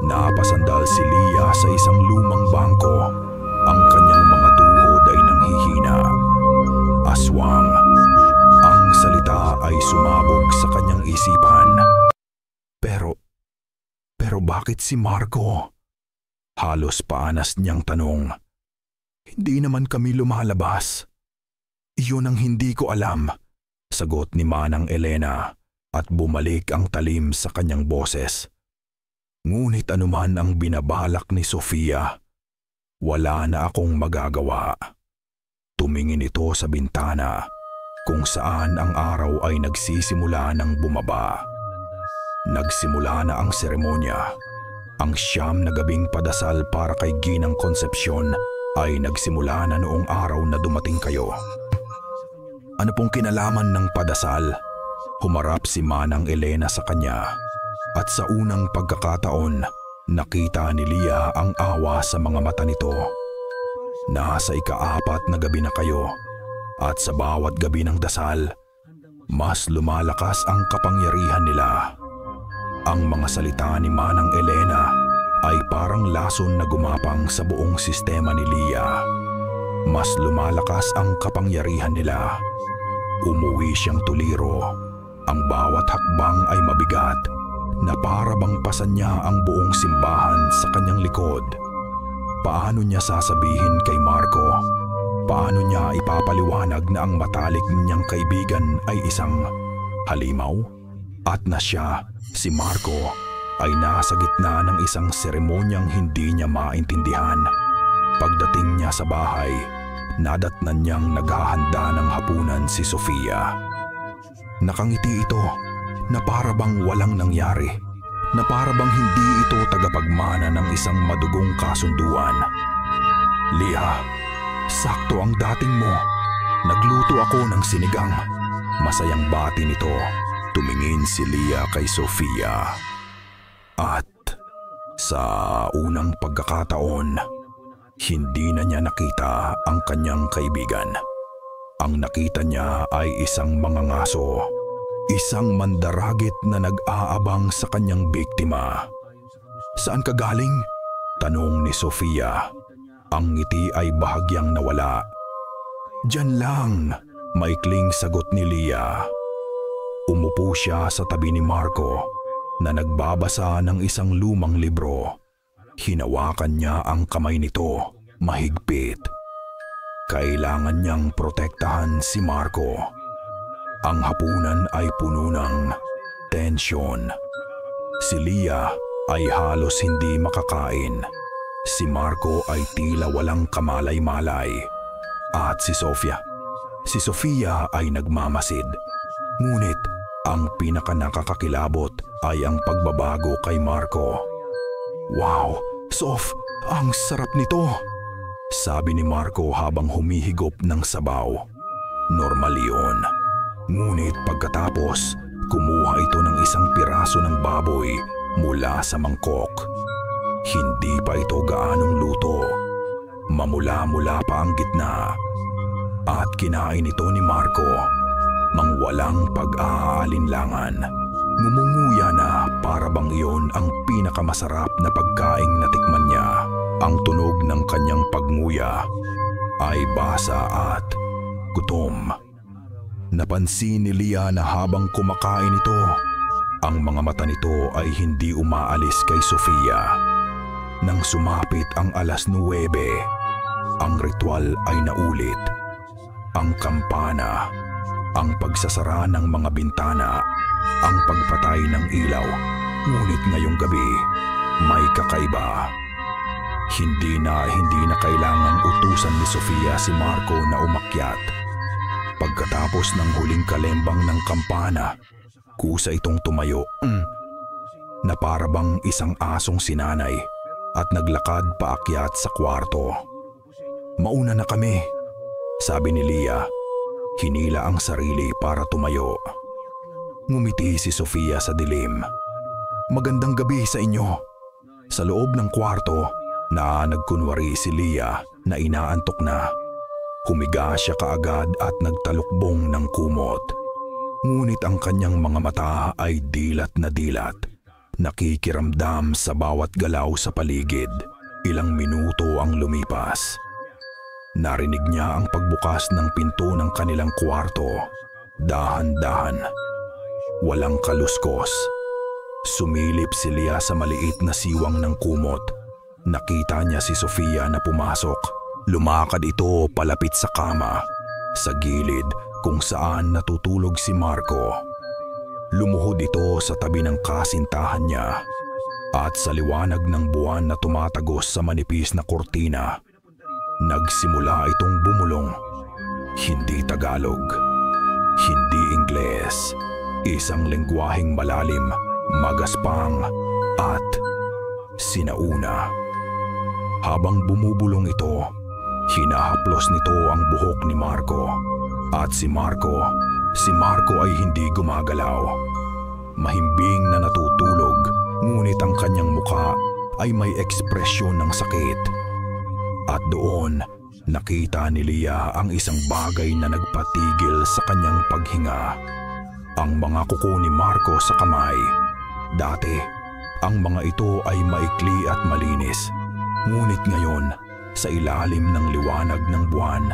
A: Napasandal si Lia sa isang lumang bangko. Ang kanyang mga tuhod ay nanghihina. Aswang. Ang salita ay sumabog sa kanyang isipan. Pero bakit si Marco? Halos paanas niyang tanong. Hindi naman kami lumalabas. Iyon ang hindi ko alam, sagot ni Manang Elena at bumalik ang talim sa kanyang boses. Ngunit anuman ang binabalak ni Sofia, wala na akong magagawa. Tumingin ito sa bintana kung saan ang araw ay nagsisimula ng bumaba. Nagsimula na ang seremonya. Ang 9 na gabing padasal para kay Ginang Concepcion ay nagsimula na noong araw na dumating kayo. Ano pong kinalaman ng padasal? Humarap si Manang Elena sa kanya. At sa unang pagkakataon, nakita ni Lia ang awa sa mga mata nito. Nasa ika-4 na gabi na kayo at sa bawat gabi ng dasal, mas lumalakas ang kapangyarihan nila. Ang mga salita ni Manang Elena ay parang lason na gumapang sa buong sistema ni Lia. Mas lumalakas ang kapangyarihan nila. Umuwi siyang tuliro. Ang bawat hakbang ay mabigat na para bang pasan niya ang buong simbahan sa kanyang likod. Paano niya sasabihin kay Marco? Paano niya ipapaliwanag na ang matalik niyang kaibigan ay isang halimaw? At na siya, si Marco, ay nasa gitna ng isang seremonyang hindi niya maintindihan. Pagdating niya sa bahay, nadatnan niyang naghahanda ng hapunan si Sofia. Nakangiti ito na para bang walang nangyari, na para bang hindi ito tagapagmana ng isang madugong kasunduan. Lia, sakto ang dating mo. Nagluto ako ng sinigang. Masayang bati nito. Tumingin si Lia kay Sofia. At sa unang pagkakataon, hindi na niya nakita ang kanyang kaibigan. Ang nakita niya ay isang mangangaso, isang mandaragit na nag-aabang sa kanyang biktima. Saan ka galing? Tanong ni Sofia. Ang ngiti ay bahagyang nawala. Diyan lang, maikling sagot ni Lia. Umupo siya sa tabi ni Marco na nagbabasa ng isang lumang libro. Hinawakan niya ang kamay nito, mahigpit. Kailangan niyang protektahan si Marco. Ang hapunan ay puno ng tensyon. Si Lia ay halos hindi makakain. Si Marco ay tila walang kamalay-malay. At si Sofia ay nagmamasid. Ngunit ang pinakanakakakilabot ay ang pagbabago kay Marco. Wow, Sof, ang sarap nito! Sabi ni Marco habang humihigop ng sabaw. Normal yun. Ngunit pagkatapos, kumuha ito ng isang piraso ng baboy mula sa mangkok. Hindi pa ito gaanong luto. Mamula-mula pa ang gitna. At kinain ito ni Marco mang walang pag-aalinlangan. Ngumunguya na para bang iyon ang pinakamasarap na pagkaing natikman niya. Ang tunog ng kanyang pagnguya ay basa at gutom. Napansin ni Lia na habang kumakain ito, ang mga mata nito ay hindi umaalis kay Sofia. Nang sumapit ang 9:00, ang ritual ay naulit. Ang kampana, ang pagsasara ng mga bintana, ang pagpatay ng ilaw. Ngunit ngayong gabi, may kakaiba. Hindi na kailangang utusan ni Sofia si Marco na umakyat. Pagkatapos ng huling kalembang ng kampana, kusa itong tumayo na para bang isang asong sinanay at naglakad paakyat sa kwarto. Mauna na kami, sabi ni Lia. Hinila ang sarili para tumayo. Ngumiti si Sofia sa dilim. Magandang gabi sa inyo. Sa loob ng kwarto na nagkunwari si Lia na inaantok na. Humiga siya kaagad at nagtalukbong ng kumot. Ngunit ang kanyang mga mata ay dilat na dilat. Nakikiramdam sa bawat galaw sa paligid. Ilang minuto ang lumipas. Narinig niya ang pagbukas ng pinto ng kanilang kwarto. Dahan-dahan. Walang kaluskos. Sumilip si Lia sa maliit na siwang ng kumot. Nakita niya si Sofia na pumasok. Lumakad ito palapit sa kama, sa gilid kung saan natutulog si Marco. Lumuhod ito sa tabi ng kasintahan niya at sa liwanag ng buwan na tumatagos sa manipis na kurtina, nagsimula itong bumulong. Hindi Tagalog, hindi Ingles, isang lengguwaheng malalim, magaspang at sinauna. Habang bumubulong ito, hinahaplos nito ang buhok ni Marco. At si Marco ay hindi gumagalaw. Mahimbing na natutulog, ngunit ang kanyang mukha ay may ekspresyon ng sakit. At doon, nakita ni Lia ang isang bagay na nagpatigil sa kanyang paghinga. Ang mga kuko ni Marco sa kamay. Dati, ang mga ito ay maikli at malinis. Ngunit ngayon, sa ilalim ng liwanag ng buwan,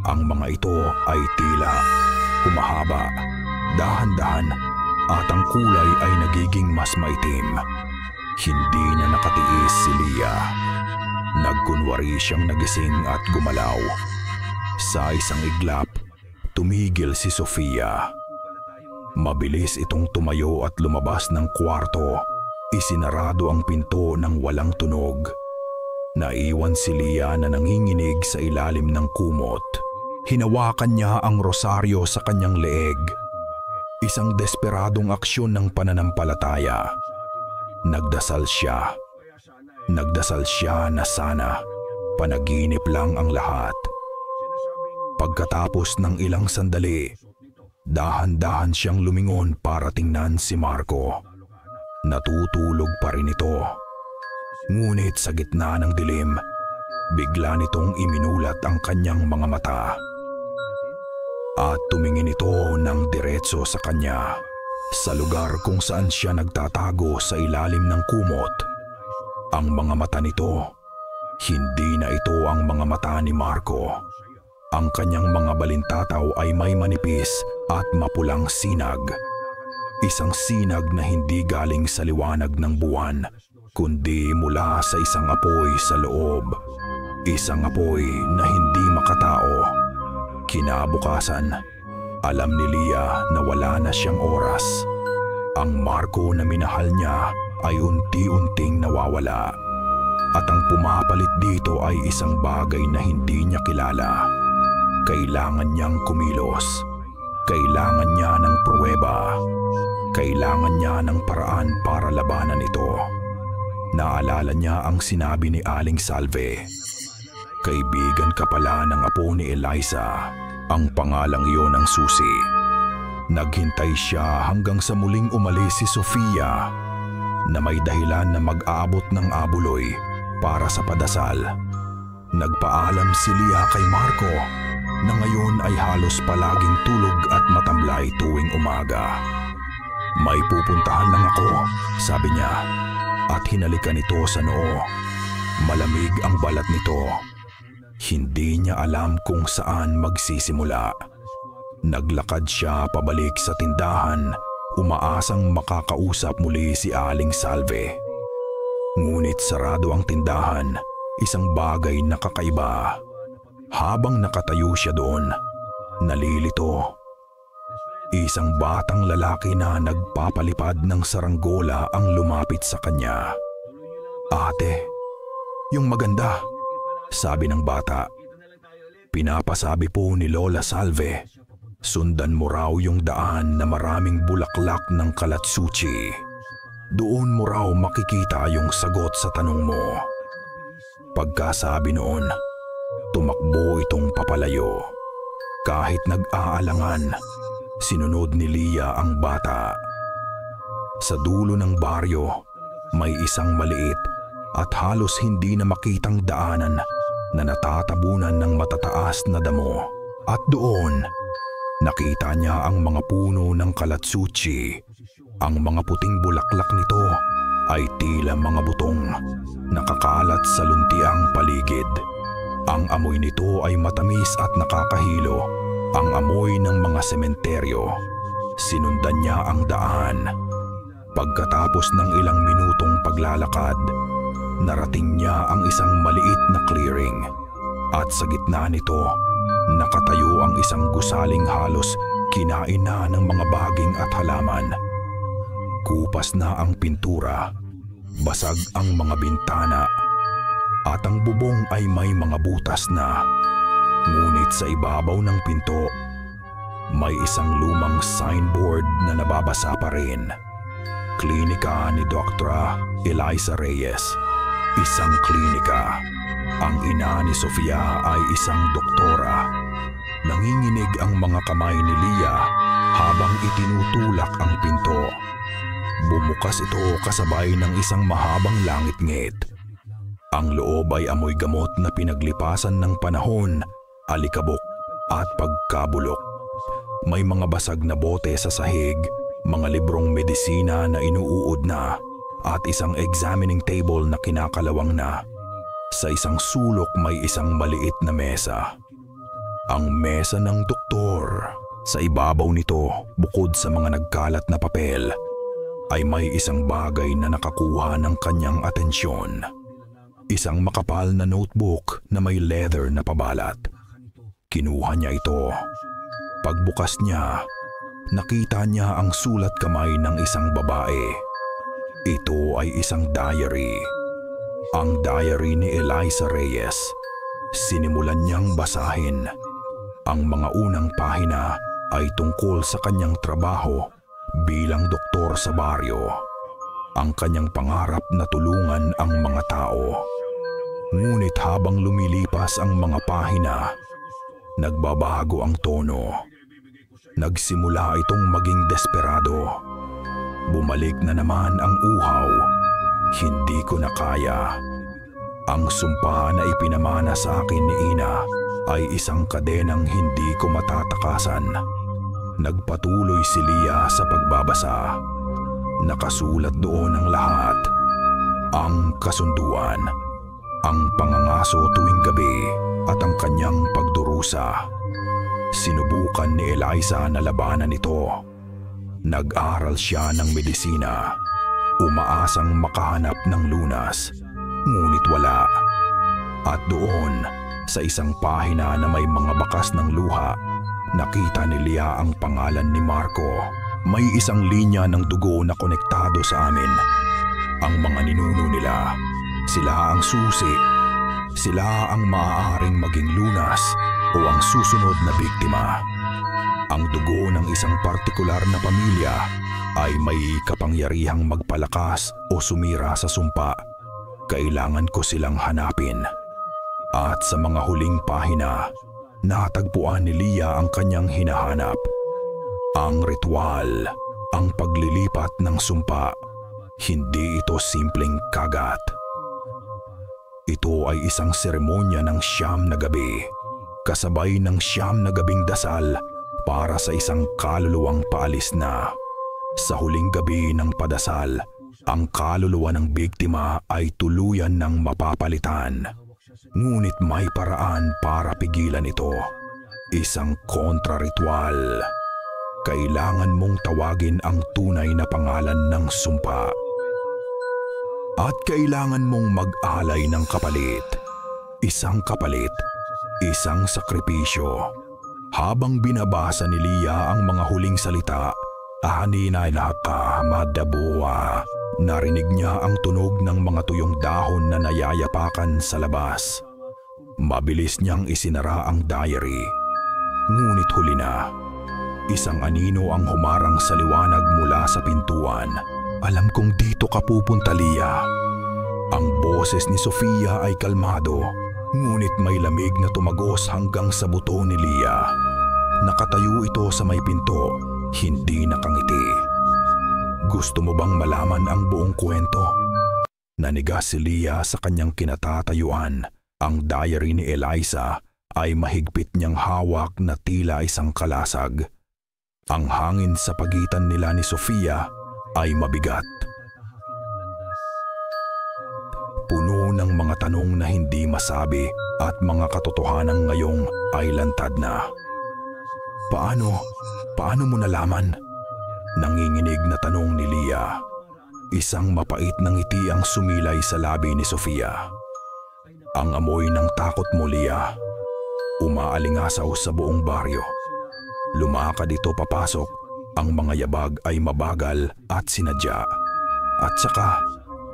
A: ang mga ito ay tila humahaba, dahan-dahan, at ang kulay ay nagiging mas maitim. Hindi na nakatiis si Lia. Nagkunwari siyang nagising at gumalaw. Sa isang iglap, tumigil si Sofia. Mabilis itong tumayo at lumabas ng kwarto. Isinarado ang pinto ng walang tunog. Naiwan si Lia na nanginginig sa ilalim ng kumot. Hinawakan niya ang rosaryo sa kanyang leeg. Isang desperadong aksyon ng pananampalataya. Nagdasal siya. Nagdasal siya na sana panaginip lang ang lahat. Pagkatapos ng ilang sandali, dahan-dahan siyang lumingon para tingnan si Marco. Natutulog pa rin ito. Ngunit sa gitna ng dilim, bigla nitong iminulat ang kanyang mga mata. At tumingin ito ng diretso sa kanya, sa lugar kung saan siya nagtatago sa ilalim ng kumot. Ang mga mata nito, hindi na ito ang mga mata ni Marco. Ang kanyang mga balintataw ay may manipis at mapulang sinag. Isang sinag na hindi galing sa liwanag ng buwan, kundi mula sa isang apoy sa loob. Isang apoy na hindi makatao. Kinabukasan, alam ni Lia na wala na siyang oras. Ang Marco na minahal niya ay unti-unting nawawala. At ang pumapalit dito ay isang bagay na hindi niya kilala. Kailangan niyang kumilos. Kailangan niya ng pruweba. Kailangan niya ng paraan para labanan ito. Naalala niya ang sinabi ni Aling Salve. Kaibigan ka pala ng apo ni Eliza. Ang pangalang iyon ang susi. Naghintay siya hanggang sa muling umalis si Sofia na may dahilan na mag-aabot ng abuloy para sa padasal. Nagpaalam si Lia kay Marco na ngayon ay halos palaging tulog at matamlay tuwing umaga. May pupuntahan lang ako, sabi niya. At hinalikan ito sa noo. Malamig ang balat nito. Hindi niya alam kung saan magsisimula. Naglakad siya pabalik sa tindahan, umaasang makakausap muli si Aling Salve. Ngunit sarado ang tindahan, isang bagay na kakaiba. Habang nakatayo siya doon, nalilito. Isang batang lalaki na nagpapalipad ng saranggola ang lumapit sa kanya. Ate, yung maganda, sabi ng bata. Pinapasabi po ni Lola Salve, sundan mo raw yung daan na maraming bulaklak ng kalatsuchi. Doon mo raw makikita yung sagot sa tanong mo. Pagkasabi noon, tumakbo itong papalayo. Kahit nag-aalangan, sinunod ni Lia ang bata. Sa dulo ng baryo, may isang maliit at halos hindi na makitang daanan na natatabunan ng matataas na damo. At doon, nakita niya ang mga puno ng kalatsuchi. Ang mga puting bulaklak nito ay tila mga butong nakakalat sa luntiang paligid. Ang amoy nito ay matamis at nakakahilo, ang amoy ng mga sementeryo. Sinundan niya ang daan. Pagkatapos ng ilang minutong paglalakad, narating niya ang isang maliit na clearing. At sa gitna nito, nakatayo ang isang gusaling halos kinain na ng mga baging at halaman. Kupas na ang pintura, basag ang mga bintana, at ang bubong ay may mga butas na. Ngunit sa ibabaw ng pinto, may isang lumang signboard na nababasa pa rin. Klinika ni Dr. Eliza Reyes. Isang klinika. Ang ina ni Sofia ay isang doktora. Nanginginig ang mga kamay ni Lia habang itinutulak ang pinto. Bumukas ito kasabay ng isang mahabang langit-ngit. Ang loob ay amoy gamot na pinaglipasan ng panahon, alikabok at pagkabulok. May mga basag na bote sa sahig, mga librong medisina na inuuod na, at isang examining table na kinakalawang na. Sa isang sulok may isang maliit na mesa. Ang mesa ng doktor. Sa ibabaw nito, bukod sa mga nagkalat na papel, ay may isang bagay na nakakuha ng kanyang atensyon. Isang makapal na notebook na may leather na pabalat. Kinuha niya ito. Pagbukas niya, nakita niya ang sulat kamay ng isang babae. Ito ay isang diary. Ang diary ni Eliza Reyes. Sinimulan niyang basahin. Ang mga unang pahina ay tungkol sa kanyang trabaho bilang doktor sa baryo. Ang kanyang pangarap na tulungan ang mga tao. Ngunit habang lumilipas ang mga pahina, nagbabago ang tono. Nagsimula itong maging desperado. Bumalik na naman ang uhaw. Hindi ko na kaya. Ang sumpa na ipinamana sa akin ni Ina ay isang kadenang hindi ko matatakasan. Nagpatuloy si Lia sa pagbabasa. Nakasulat doon ang lahat. Ang kasunduan, ang pangangaso tuwing gabi at ang kanyang pagdurusa. Sinubukan ni Eliza na labanan ito. Nag-aral siya ng medisina. Umaasang makahanap ng lunas, ngunit wala. At doon, sa isang pahina na may mga bakas ng luha, nakita ni Lia ang pangalan ni Marco. May isang linya ng dugo na konektado sa amin. Ang mga ninuno nila, sila ang susi. Sila ang maaaring maging lunas o ang susunod na biktima. Ang dugo ng isang partikular na pamilya ay may kapangyarihang magpalakas o sumira sa sumpa. Kailangan ko silang hanapin. At sa mga huling pahina, natagpuan ni Lia ang kanyang hinahanap. Ang ritual, ang paglilipat ng sumpa, hindi ito simpleng kagat. Ito ay isang seremonya ng 9 na gabi, kasabay ng 9 na gabing dasal para sa isang kaluluwang paalis na. Sa huling gabi ng padasal, ang kaluluwa ng biktima ay tuluyan ng mapapalitan. Ngunit may paraan para pigilan ito. Isang kontra-ritual. Kailangan mong tawagin ang tunay na pangalan ng sumpa. At kailangan mong mag-alay ng kapalit. Isang kapalit, isang sakripisyo. Habang binabasa ni Lia ang mga huling salita, "Aninalaka madabuwa," narinig niya ang tunog ng mga tuyong dahon na nayayapakan sa labas. Mabilis niyang isinara ang diary. Ngunit huli na. Isang anino ang humarang sa liwanag mula sa pintuan. "Alam kong dito ka pupunta, Lia." Ang boses ni Sofia ay kalmado, ngunit may lamig na tumagos hanggang sa buto ni Lia. Nakatayo ito sa may pinto, hindi nakangiti. "Gusto mo bang malaman ang buong kwento?" Nanigas si Leah sa kanyang kinatatayuan. Ang diary ni Eliza ay mahigpit niyang hawak na tila isang kalasag. Ang hangin sa pagitan nila ni Sofia ay mabigat. Puno ng mga tanong na hindi masabi at mga katotohanan ngayong ay lantad na. Paano mo nalaman? Nanginginig na tanong ni Leah. Isang mapait na ngiti ang sumilay sa labi ni Sofia. Ang amoy ng takot mo, Leah. Umaalingasaw sa buong baryo. Lumakad ito papasok. Ang mga yabag ay mabagal at sinadya. At saka,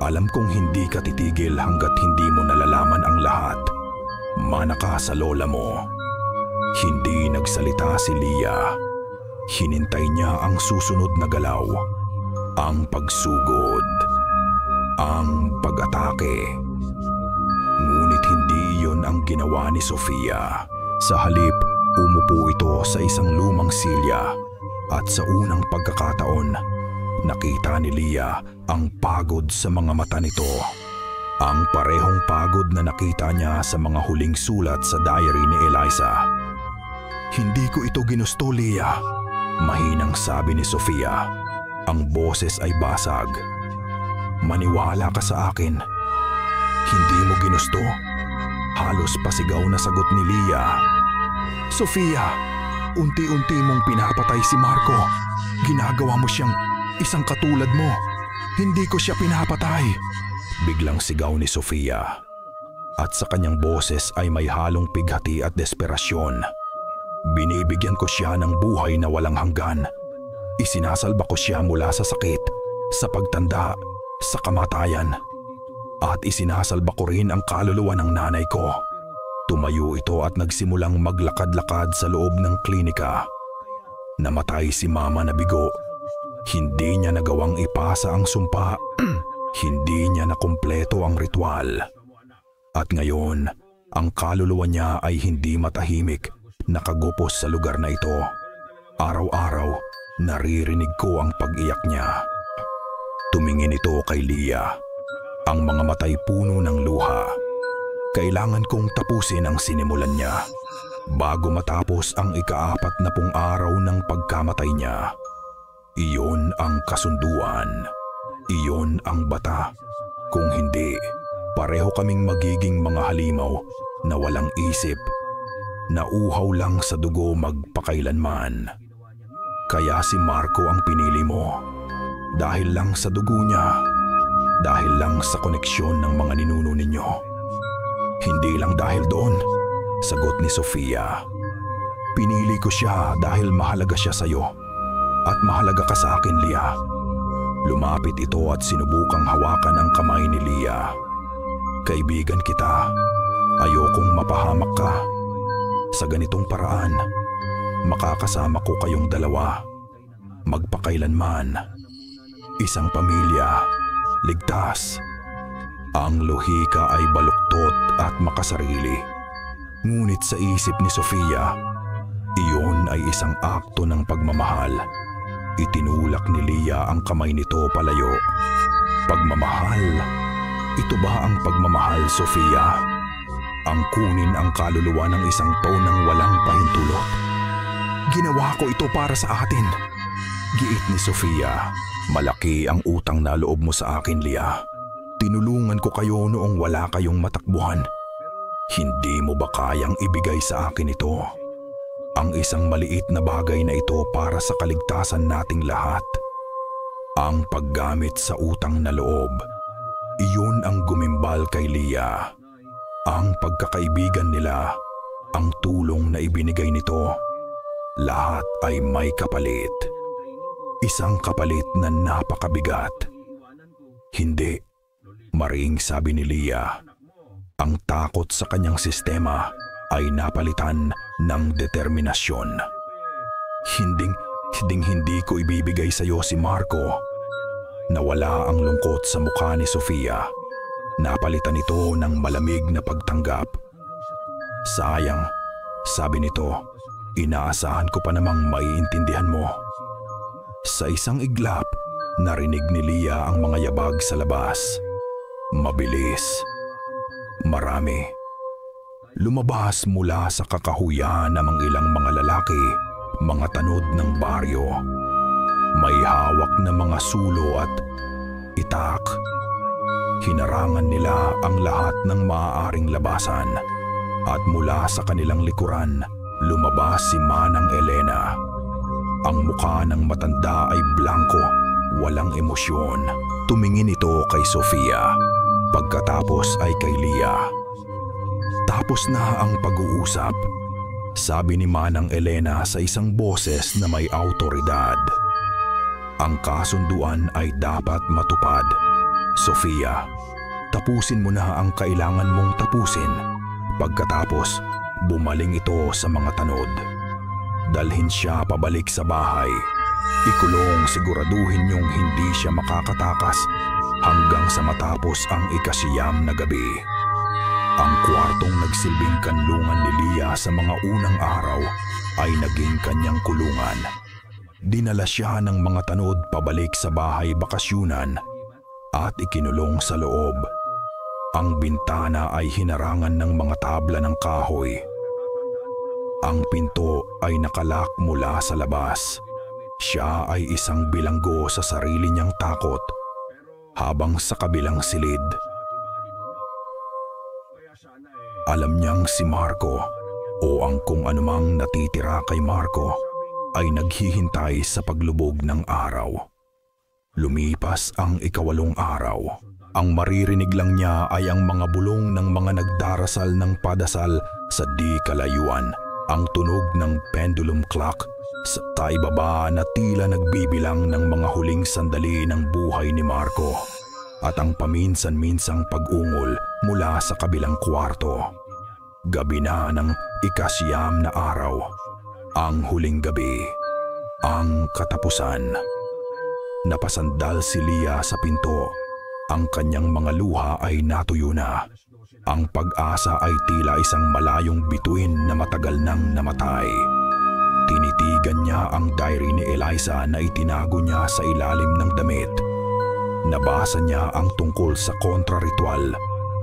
A: alam kong hindi ka titigil hanggat hindi mo nalalaman ang lahat. Mana ka sa lola mo. Hindi nagsalita si Leah. Hinintay niya ang susunod na galaw. Ang pagsugod. Ang pag-atake. Ngunit hindi iyon ang ginawa ni Sofia. Sa halip, umupo ito sa isang lumang silya. At sa unang pagkakataon, nakita ni Leah ang pagod sa mga mata nito. Ang parehong pagod na nakita niya sa mga huling sulat sa diary ni Eliza. Hindi ko ito ginusto, Leah. Mahinang sabi ni Sofia. Ang boses ay basag. Maniwala ka sa akin. Hindi mo ginusto? Halos pasigaw na sagot ni Leah. Sofia, unti-unti mong pinapatay si Marco. Ginagawa mo siyang isang katulad mo. Hindi ko siya pinapatay. Biglang sigaw ni Sofia. At sa kanyang boses ay may halong pighati at desperasyon. Binibigyan ko siya ng buhay na walang hanggan. Isinasalba ko siya mula sa sakit, sa pagtanda, sa kamatayan. At isinasalba ko rin ang kaluluwa ng nanay ko. Tumayo ito at nagsimulang maglakad-lakad sa loob ng klinika. Namatay si mama na bigo. Hindi niya nagawang ipasa ang sumpa. Hindi niya nakumpleto ang ritual. At ngayon, ang kaluluwa niya ay hindi matahimik, nakagupos sa lugar na ito. Araw-araw, naririnig ko ang pag-iyak niya. Tumingin ito kay Leah. Ang mga matay puno ng luha. Kailangan kong tapusin ang sinimulan niya bago matapos ang ika-40 araw ng pagkamatay niya. Iyon ang kasunduan. Iyon ang bata. Kung hindi, pareho kaming magiging mga halimaw na walang isip, na uhaw lang sa dugo magpakailanman. Kaya si Marco ang pinili mo. Dahil lang sa dugo niya. Dahil lang sa koneksyon ng mga ninuno ninyo. Hindi lang dahil doon, sagot ni Sofia. Pinili ko siya dahil mahalaga siya sa iyo. At mahalaga ka sa akin, Leah. Lumapit ito at sinubukang hawakan ang kamay ni Leah. Kaibigan kita. Ayokong mapahamak ka. Sa ganitong paraan, makakasama ko kayong dalawa. Magpakailanman. Isang pamilya. Ligtas. Ang lohika ay baluktot at makasarili. Ngunit sa isip ni Sofia, iyon ay isang akto ng pagmamahal. Itinulak ni Leah ang kamay nito palayo. Pagmamahal? Ito ba ang pagmamahal, Sofia? Ang kunin ang kaluluwa ng isang taon ng walang pahintulot? Ginawa ko ito para sa atin. Giit ni Sofia. Malaki ang utang na loob mo sa akin, Leah. Tinulungan ko kayo noong wala kayong matakbuhan. Hindi mo ba kayang ibigay sa akin ito? Ang isang maliit na bagay na ito para sa kaligtasan nating lahat. Ang paggamit sa utang na loob. Iyon ang gumimbal kay Leah. Ang pagkakaibigan nila. Ang tulong na ibinigay nito. Lahat ay may kapalit. Isang kapalit na napakabigat. Hindi. Maring sabi ni Leah, ang takot sa kanyang sistema ay napalitan ng determinasyon. Hindi ko ibibigay sa iyo si Marco. Nawala ang lungkot sa mukha ni Sofia. Napalitan ito ng malamig na pagtanggap. Sayang, sabi nito, inaasahan ko pa namang maiintindihan mo. Sa isang iglap, narinig ni Leah ang mga yabag sa labas. Mabilis. Marami. Lumabas mula sa kakahuyan ng ilang mga lalaki, mga tanod ng baryo. May hawak na mga sulo at itak. Hinarangan nila ang lahat ng maaaring labasan at mula sa kanilang likuran, lumabas si Manang Elena. Ang mukha ng matanda ay blanko, walang emosyon. Tumingin ito kay Sofia, pagkatapos ay kay Lia. Tapos na ang pag-uusap, sabi ni Manang Elena sa isang boses na may awtoridad. Ang kasunduan ay dapat matupad. Sofia, tapusin mo na ang kailangan mong tapusin. Pagkatapos, bumaling ito sa mga tanod. Dalhin siya pabalik sa bahay. Ikulong, siguraduhin niyong hindi siya makakatakas hanggang sa matapos ang ikasiyam na gabi. Ang kwartong nagsilbing kanlungan ni Lia sa mga unang araw ay naging kanyang kulungan. Dinala siya ng mga tanod pabalik sa bahay bakasyunan at ikinulong sa loob. Ang bintana ay hinarangan ng mga tabla ng kahoy. Ang pinto ay nakalak mula sa labas. Siya ay isang bilanggo sa sarili niyang takot, habang sa kabilang silid, alam niyang si Marco o ang kung anumang natitira kay Marco ay naghihintay sa paglubog ng araw. Lumipas ang ikawalong araw. Ang maririnig lang niya ay ang mga bulong ng mga nagdarasal ng padasal sa di kalayuan, ang tunog ng pendulum clock sa taibaba na tila nagbibilang ng mga huling sandali ng buhay ni Marco, at ang paminsan-minsang pag-ungol mula sa kabilang kwarto. Gabi na ng ikasiyam na araw, ang huling gabi, ang katapusan. Napasandal si Lia sa pinto. Ang kanyang mga luha ay natuyo na. Ang pag-asa ay tila isang malayong bituin na matagal nang namatay. Tinitigan niya ang diary ni Eliza na itinago niya sa ilalim ng damit. Nabasa niya ang tungkol sa kontra-ritual,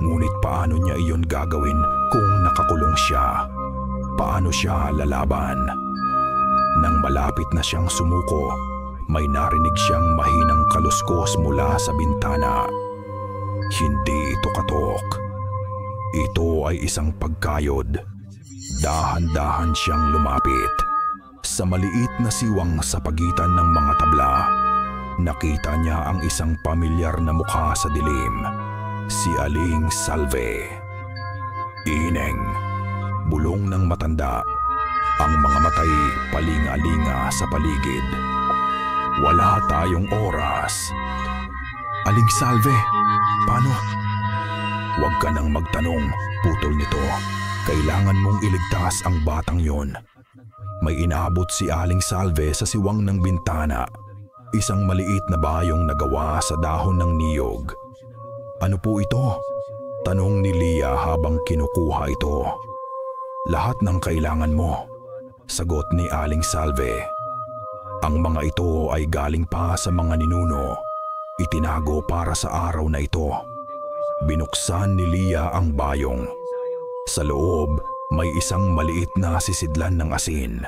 A: ngunit paano niya iyon gagawin kung nakakulong siya? Paano siya lalaban? Nang malapit na siyang sumuko, may narinig siyang mahinang kaluskos mula sa bintana. Hindi ito katok. Ito ay isang pagkayod. Dahan-dahan siyang lumapit. Sa maliit na siwang sa pagitan ng mga tabla, nakita niya ang isang pamilyar na mukha sa dilim. Si Aling Salve. Ineng. Bulong ng matanda. Ang mga matay palinga-linga sa paligid. Wala tayong oras. Aling Salve, paano? Huwag ka nang magtanong, putol nito. Kailangan mong iligtas ang batang yon. May inaabot si Aling Salve sa siwang ng bintana. Isang maliit na bayong nagawa sa dahon ng niyog. Ano po ito? Tanong ni Lia habang kinukuha ito. Lahat ng kailangan mo, sagot ni Aling Salve. Ang mga ito ay galing pa sa mga ninuno. Itinago para sa araw na ito. Binuksan ni Lia ang bayong. Sa loob, may isang maliit na sisidlan ng asin.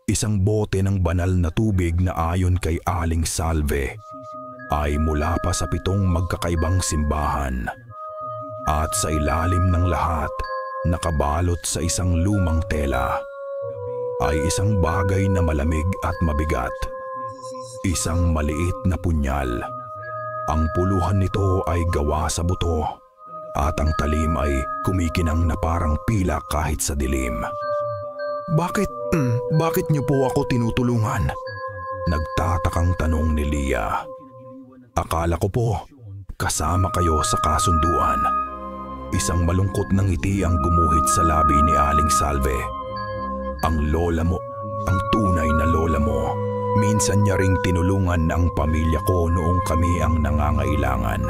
A: Isang bote ng banal na tubig na ayon kay Aling Salve ay mula pa sa 7 magkakaibang simbahan. At sa ilalim ng lahat, nakabalot sa isang lumang tela, ay isang bagay na malamig at mabigat. Isang maliit na punyal. Ang puluhan nito ay gawa sa buto at ang talim ay kumikinang na parang pila kahit sa dilim. Bakit niyo po ako tinutulungan? Nagtatakang tanong ni Lia. Akala ko po, kasama kayo sa kasunduan. Isang malungkot na ngiti ang gumuhit sa labi ni Aling Salve. Ang lola mo, ang tunay na lola mo, minsan niya ring tinulungan ang pamilya ko noong kami ang nangangailangan.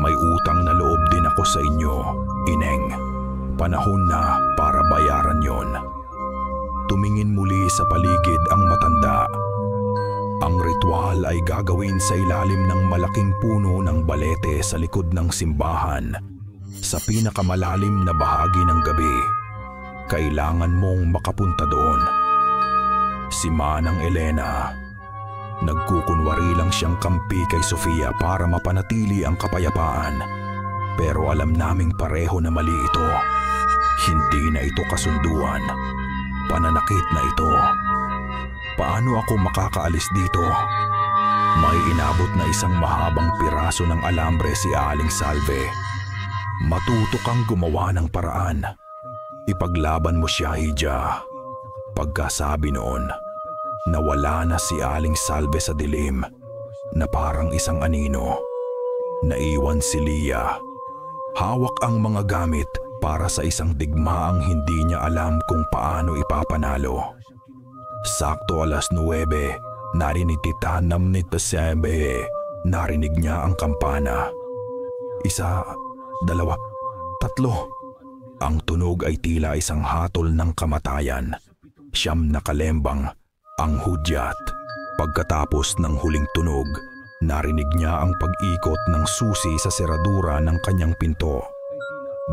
A: May utang na loob din ako sa inyo, Ineng. Panahon na para bayaran yon. Tumingin muli sa paligid ang matanda. Ang ritual ritual ay gagawin sa ilalim ng malaking puno ng balete sa likod ng simbahan. Sa pinakamalalim na bahagi ng gabi, kailangan mong makapunta doon. Si Manang Elena, nagkukunwari lang siyang kampi kay Sofia para mapanatili ang kapayapaan. Pero alam naming pareho na mali ito. Hindi na ito kasunduan. Pananakit na ito. Paano ako makakaalis dito? May inabot na isang mahabang piraso ng alambre si Aling Salve. Matuto kang gumawa ng paraan. Ipaglaban mo siya, Hija. Pagkasabi noon, nawala na si Aling Salve sa dilim na parang isang anino. Naiwan si Lia. Hawak ang mga gamit para sa isang digmaang hindi niya alam kung paano ipapanalo. Sakto 9:00, narinig Tita Namnit Sebe. Narinig niya ang kampana. 1, 2, 3. Ang tunog ay tila isang hatol ng kamatayan. 9 na kalembang ang hudyat. Pagkatapos ng huling tunog, narinig niya ang pag-ikot ng susi sa seradura ng kanyang pinto.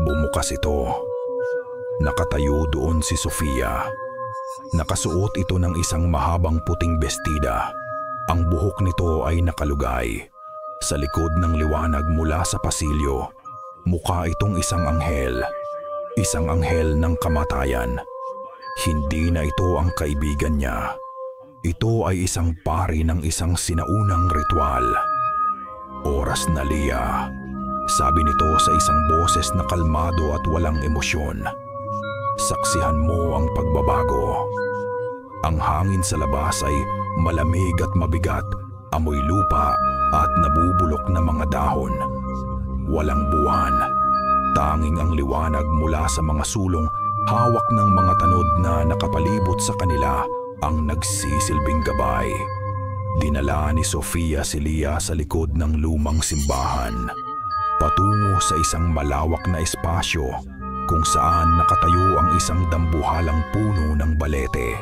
A: Bumukas ito. Nakatayo doon si Sofia. Nakasuot ito ng isang mahabang puting bestida. Ang buhok nito ay nakalugay. Sa likod ng liwanag mula sa pasilyo, mukha itong isang anghel. Isang anghel ng kamatayan. Hindi na ito ang kaibigan niya. Ito ay isang pari ng isang sinaunang ritual. Oras na, Lia. Sabi nito sa isang boses na kalmado at walang emosyon. Saksihan mo ang pagbabago. Ang hangin sa labas ay malamig at mabigat, amoy lupa at nabubulok na mga dahon. Walang buwan. Tanging ang liwanag mula sa mga sulong hawak ng mga tanod na nakapalibot sa kanila ang nagsisilbing gabay. Dinala ni Sofia si Lia sa likod ng lumang simbahan, patungo sa isang malawak na espasyo kung saan nakatayo ang isang dambuhalang puno ng balete.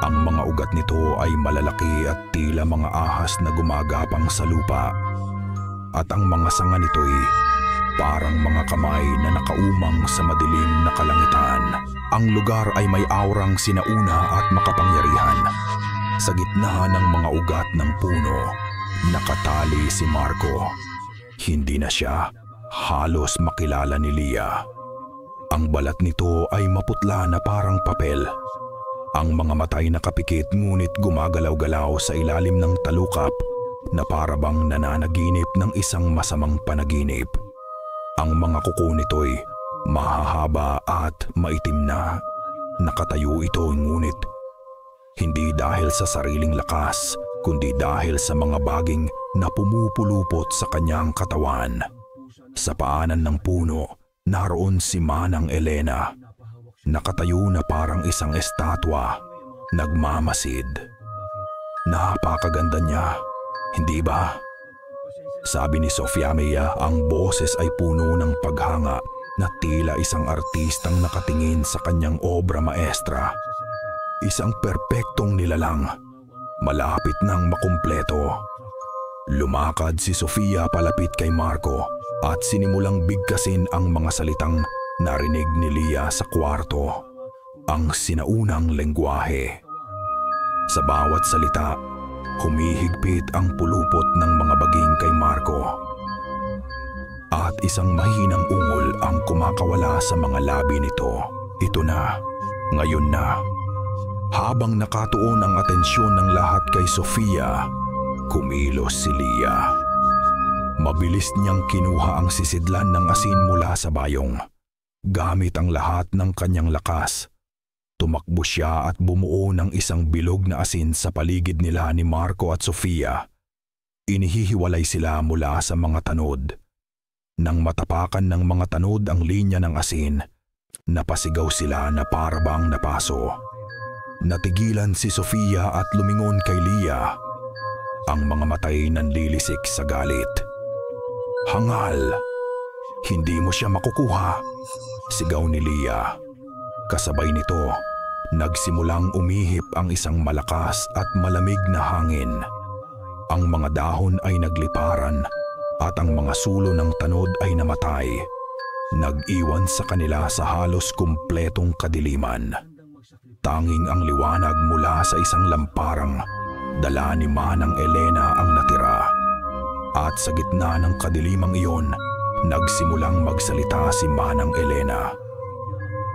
A: Ang mga ugat nito ay malalaki at tila mga ahas na gumagapang sa lupa. At ang mga sanga nito'y parang mga kamay na nakaumang sa madilim na kalangitan. Ang lugar ay may aurang sinauna at makapangyarihan. Sa gitna ng mga ugat ng puno, nakatali si Marco. Hindi na siya halos makilala ni Lia. Ang balat nito ay maputla na parang papel. Ang mga matay nakapikit ngunit gumagalaw-galaw sa ilalim ng talukap na parabang nananaginip ng isang masamang panaginip. Ang mga kuko nito'y mahahaba at maitim na. Nakatayo ito ngunit hindi dahil sa sariling lakas, kundi dahil sa mga baging na pumupulupot sa kanyang katawan. Sa paanan ng puno, naroon si Manang Elena. Nakatayo na parang isang estatwa, nagmamasid. Napakaganda niya, hindi ba? Sabi ni Sofia Mea, ang boses ay puno ng paghanga na tila isang artistang nakatingin sa kanyang obra maestra. Isang perpektong nilalang, malapit nang makumpleto. Lumakad si Sofia palapit kay Marco at sinimulang bigkasin ang mga salitang narinig ni Lia sa kwarto, ang sinaunang lengguwahe. Sa bawat salita, humihigpit ang pulupot ng mga baging kay Marco. At isang mahinang ungol ang kumakawala sa mga labi nito. Ito na, ngayon na. Habang nakatuon ang atensyon ng lahat kay Sofia, kumilos si Lia. Mabilis niyang kinuha ang sisidlan ng asin mula sa bayong. Gamit ang lahat ng kanyang lakas, tumakbo siya at bumuo ng isang bilog na asin sa paligid nila ni Marco at Sofia. Inihihiwalay sila mula sa mga tanod. Nang matapakan ng mga tanod ang linya ng asin, napasigaw sila na parabang napaso. Natigilan si Sofia at lumingon kay Lia. Ang mga matay nanlilisik sa galit. Hangal! Hindi mo siya makukuha! Sigaw ni Lia. Kasabay nito, nagsimulang umihip ang isang malakas at malamig na hangin. Ang mga dahon ay nagliparan at ang mga sulo ng tanod ay namatay. Nag-iwan sa kanila sa halos kumpletong kadiliman. Tanging ang liwanag mula sa isang lamparang dala ni Manang Elena ang natira. At sa gitna ng kadilimang iyon, nagsimulang magsalita si Manang Elena.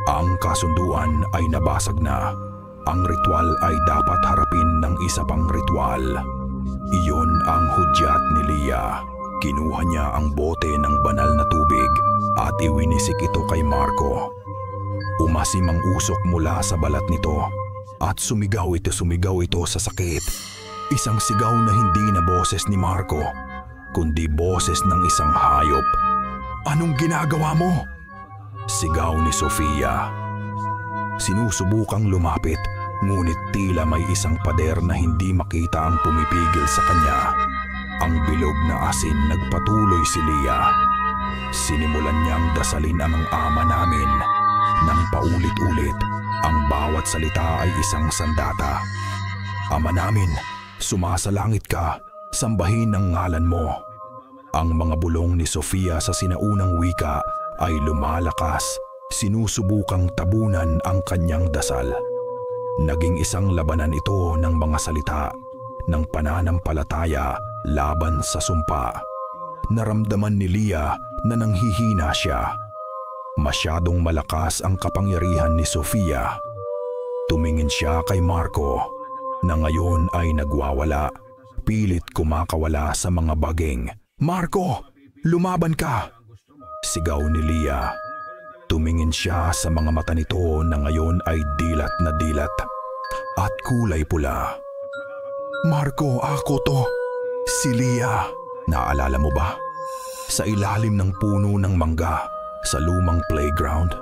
A: Ang kasunduan ay nabasag na. Ang ritual ay dapat harapin ng isa pang ritual. Iyon ang hudyat ni Lia. Kinuha niya ang bote ng banal na tubig at iwinisik ito kay Marco. Umasim ang usok mula sa balat nito at sumigaw ito sa sakit. Isang sigaw na hindi na boses ni Marco, kundi boses ng isang hayop. "Anong ginagawa mo?" Sigaw ni Sofia. Sinusubukang lumapit, ngunit tila may isang pader na hindi makita ang pumipigil sa kanya. Ang bilog na asin nagpatuloy si Lia. Sinimulan niyang dasalin ang ama namin. Nang paulit-ulit, ang bawat salita ay isang sandata. "Ama namin, sumasalangit ka, sambahin ang ngalan mo." Ang mga bulong ni Sofia sa sinaunang wika ay lumalakas, sinusubukang tabunan ang kanyang dasal. Naging isang labanan ito ng mga salita, ng pananampalataya laban sa sumpa. Naramdaman ni Lia na nanghihina siya. Masyadong malakas ang kapangyarihan ni Sofia. Tumingin siya kay Marco, na ngayon ay nagwawala, pilit kumakawala sa mga baging. "Marco, lumaban ka!" Sigaw ni Lia. Tumingin siya sa mga mata nito na ngayon ay dilat na dilat at kulay pula. "Marco, ako to. Si Lia. Naalala mo ba? Sa ilalim ng puno ng mangga, sa lumang playground.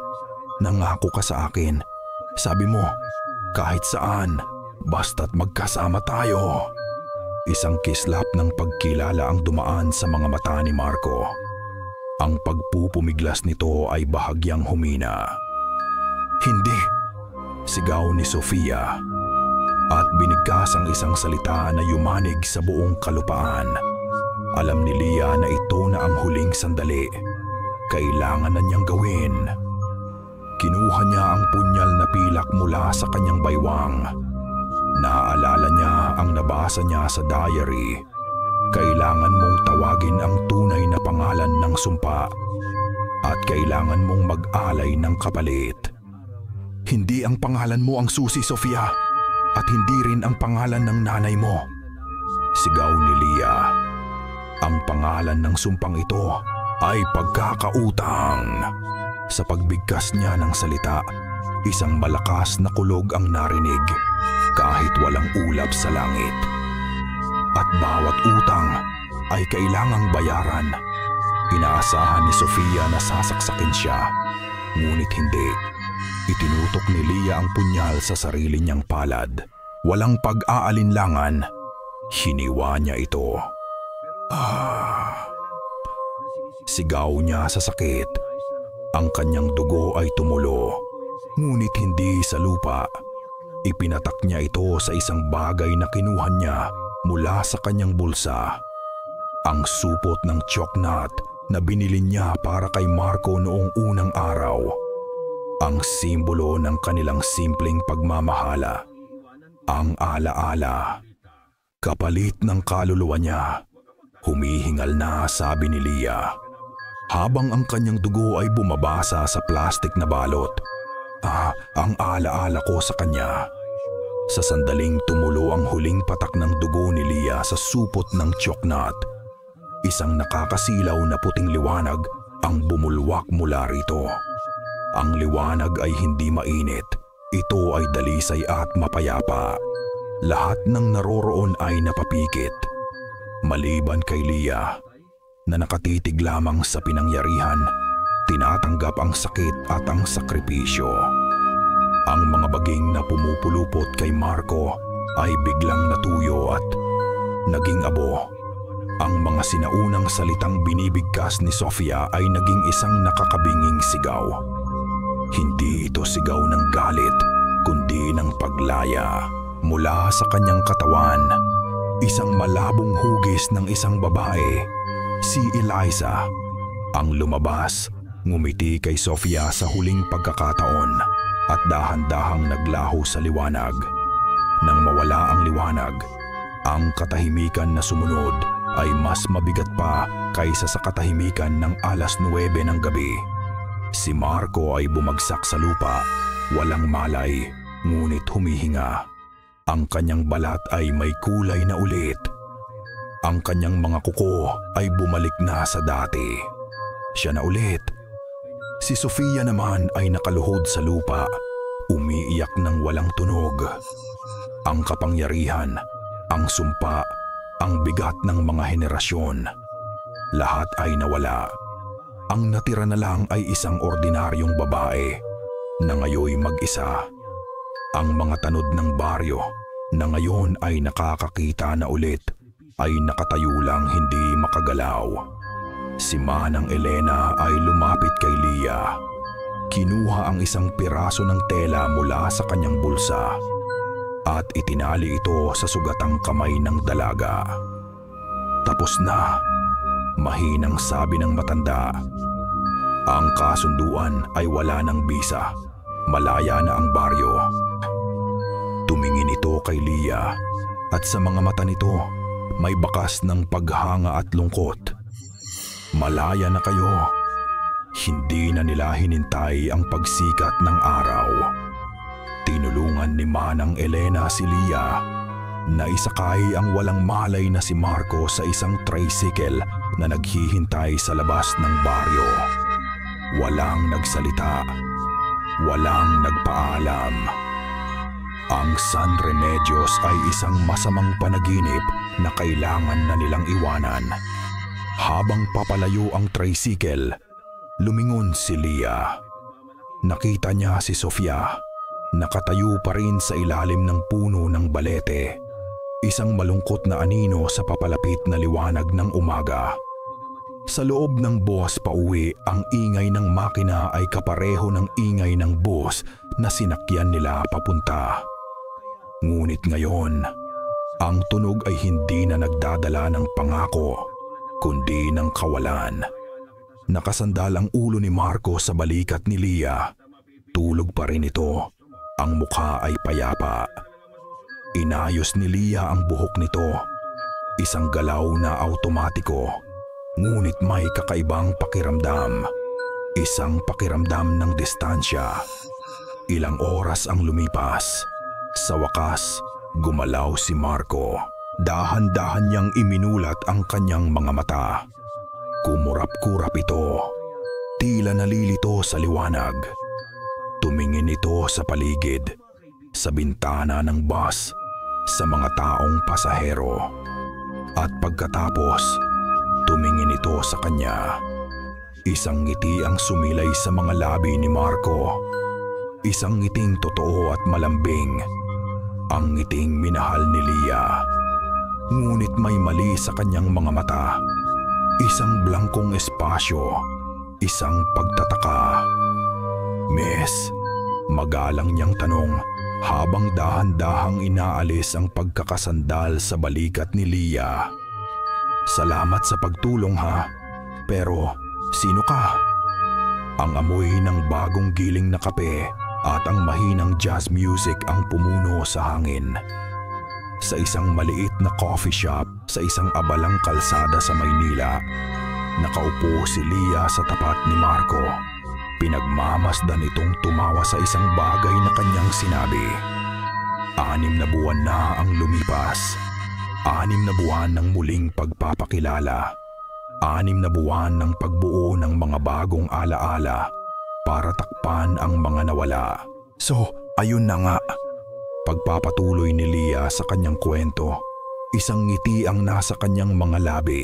A: Nangako ka sa akin. Sabi mo, kahit saan, basta't magkasama tayo." Isang kislap ng pagkilala ang dumaan sa mga mata ni Marco. Ang pagpupumiglas nito ay bahagyang humina. "Hindi!" sigaw ni Sofia. At binigkas ang isang salita na yumanig sa buong kalupaan. Alam ni Lia na ito na ang huling sandali. Kailangan na niyang gawin. Kinuha niya ang punyal na pilak mula sa kanyang baywang. Naaalala niya ang nabasa niya sa diary. Kailangan mong tawagin ang tunay na pangalan ng sumpa at kailangan mong mag-alay ng kapalit. "Hindi ang pangalan mo ang susi, Sofia, at hindi rin ang pangalan ng nanay mo," sigaw ni Lia. Ang pangalan ng sumpang ito ay pagkakautang. Sa pagbigkas niya ng salita, isang malakas na kulog ang narinig kahit walang ulap sa langit. At bawat utang ay kailangang bayaran. Inaasahan ni Sofia na sasaksakin siya, ngunit hindi. Itinutok ni Lia ang punyal sa sarili niyang palad. Walang pag-aalinlangan, hiniwa niya ito. Sigaw niya sa sakit. Ang kanyang dugo ay tumulo, ngunit hindi sa lupa. Ipinatak niya ito sa isang bagay na kinuha niya mula sa kanyang bulsa. Ang supot ng choknat na binili niya para kay Marco noong unang araw. Ang simbolo ng kanilang simpleng pagmamahala. Ang alaala. Kapalit ng kaluluwa niya. Humihingal na, sabi ni Lia, habang ang kanyang dugo ay bumabasa sa plastik na balot. Ang alaala ko sa kanya. Sa sandaling tumulo ang huling patak ng dugo ni Lia sa supot ng choknat. Isang nakakasilaw na puting liwanag ang bumulwak mula rito. Ang liwanag ay hindi mainit. Ito ay dalisay at mapayapa. Lahat ng naroroon ay napapikit. Maliban kay Lia, na nakatitig lamang sa pinangyarihan, tinatanggap ang sakit at ang sakripisyo. Ang mga baging na pumupulupot kay Marco ay biglang natuyo at naging abo. Ang mga sinaunang salitang binibigkas ni Sofia ay naging isang nakakabinging sigaw. Hindi ito sigaw ng galit, kundi ng paglaya. Mula sa kanyang katawan, Isang malabong hugis ng isang babae, si Eliza, ang lumabas, ngumiti kay Sofia sa huling pagkakataon at dahan-dahang naglaho sa liwanag. Nang mawala ang liwanag, ang katahimikan na sumunod ay mas mabigat pa kaysa sa katahimikan ng 9:00 ng gabi. Si Marco ay bumagsak sa lupa, walang malay, ngunit humihinga. Ang kanyang balat ay may kulay na ulit. Ang kanyang mga kuko ay bumalik na sa dati. Siya na ulit. Si Sofia naman ay nakaluhod sa lupa, umiiyak ng walang tunog. Ang kapangyarihan, ang sumpa, ang bigat ng mga henerasyon, lahat ay nawala. Ang natira na lang ay isang ordinaryong babae na ngayoy mag-isa. Ang mga tanod ng baryo na ngayon ay nakakakita na ulit ay nakatayo lang hindi makagalaw. Si Manang Elena ay lumapit kay Lia. Kinuha ang isang piraso ng tela mula sa kanyang bulsa at itinali ito sa sugatang kamay ng dalaga. Tapos na, mahinang sabi ng matanda. Ang kasunduan ay wala ng bisa. Malaya na ang baryo. Tumingin ito kay Lia at sa mga mata nito may bakas ng paghanga at lungkot. Malaya na kayo. Hindi na nila hinintay ang pagsikat ng araw. Tinulungan ni Manang Elena si Lia na isakay ang walang malay na si Marco sa isang tricycle na naghihintay sa labas ng baryo. Walang nagsalita. Walang nagpaalam. Ang San Remedios ay isang masamang panaginip na kailangan na nilang iwanan. Habang papalayo ang tricycle, lumingon si Lia. Nakita niya si Sofia, nakatayo pa rin sa ilalim ng puno ng balete. Isang malungkot na anino sa papalapit na liwanag ng umaga. Sa loob ng bus pauwi, ang ingay ng makina ay kapareho ng ingay ng bus na sinakyan nila papunta. Ngunit ngayon, ang tunog ay hindi na nagdadala ng pangako, kundi ng kawalan. Nakasandal ang ulo ni Marco sa balikat ni Lia. Tulog pa rin ito. Ang mukha ay payapa. Inayos ni Lia ang buhok nito. Isang galaw na automatiko. Ngunit may kakaibang pakiramdam. Isang pakiramdam ng distansya. Ilang oras ang lumipas. Sa wakas, gumalaw si Marco. Dahan-dahan niyang iminulat ang kanyang mga mata. Kumurap-kurap ito. Tila nalilito sa liwanag. Tumingin ito sa paligid, sa bintana ng bus, sa mga taong pasahero. At pagkatapos, tumingin ito sa kanya. Isang ngiti ang sumilay sa mga labi ni Marco. Isang ngiting totoo at malambing. Ang ngiting minahal ni Lia. Ngunit may mali sa kanyang mga mata. Isang blangkong espasyo. Isang pagtataka. Miss, magalang niyang tanong habang dahan-dahang inaalis ang pagkakasandal sa balikat ni Lia. Salamat sa pagtulong ha, pero sino ka? Ang amoy ng bagong giling na kape at ang mahinang jazz music ang pumuno sa hangin. Sa isang maliit na coffee shop sa isang abalang kalsada sa Maynila, nakaupo si Lia sa tapat ni Marco. Pinagmamasdan itong tumawa sa isang bagay na kanyang sinabi. 6 na buwan na ang lumipas. 6 na buwan ng muling pagpapakilala. 6 na buwan ng pagbuo ng mga bagong alaala para takpan ang mga nawala. So, ayun na nga. Pagpapatuloy ni Lia sa kanyang kwento, isang ngiti ang nasa kanyang mga labi.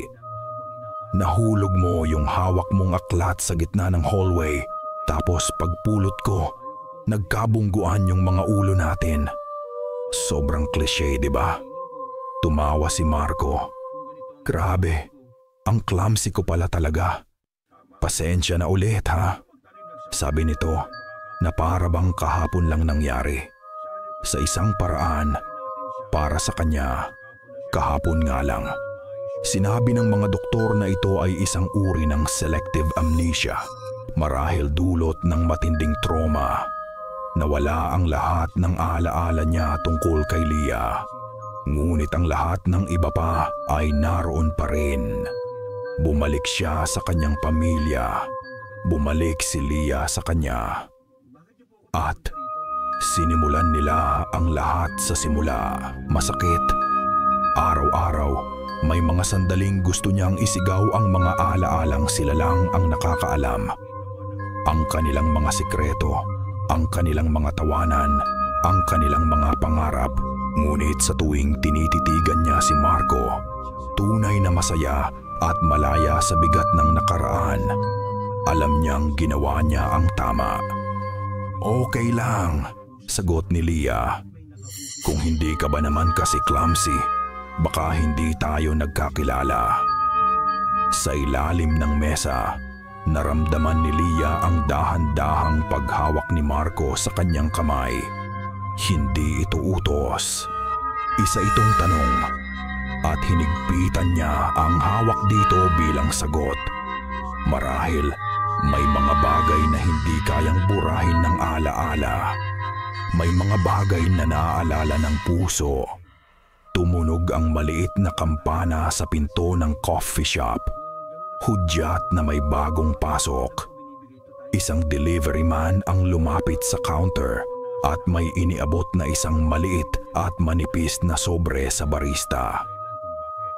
A: Nahulog mo yung hawak mong aklat sa gitna ng hallway, tapos pagpulot ko, nagkabungguan yung mga ulo natin. Sobrang cliché, di ba? Tumawa si Marco. Grabe, ang clumsy ko pala talaga. Pasensya na ulit ha. Sabi nito na para bang kahapon lang nangyari. Sa isang paraan, para sa kanya, Kahapon nga lang, sinabi ng mga doktor na ito ay isang uri ng selective amnesia, marahil dulot ng matinding trauma. Nawala ang lahat ng alaala niya tungkol kay Leah. Ngunit ang lahat ng iba pa ay naroon pa rin. Bumalik siya sa kanyang pamilya. Bumalik si Leah sa kanya. At sinimulan nila ang lahat sa simula. Masakit. Araw-araw, may mga sandaling gusto niyang isigaw ang mga alaalang sila lang ang nakakaalam. Ang kanilang mga sikreto, ang kanilang mga tawanan, ang kanilang mga pangarap. Ngunit sa tuwing tinititigan niya si Marco, tunay na masaya at malaya sa bigat ng nakaraan, alam niyang ginawa niya ang tama. Okay lang, sagot ni Leah. Kung hindi ka ba naman kasi clumsy, baka hindi tayo nagkakilala. Sa ilalim ng mesa, naramdaman ni Leah ang dahan-dahang paghawak ni Marco sa kanyang kamay. Hindi ito utos. Isa itong tanong at hinigpitan niya ang hawak dito bilang sagot. Marahil may mga bagay na hindi kayang burahin ng alaala. May mga bagay na naaalala ng puso. Tumunog ang maliit na kampana sa pinto ng coffee shop. Hudyat na may bagong pasok. Isang delivery man ang lumapit sa counter at may iniabot na isang maliit at manipis na sobre sa barista.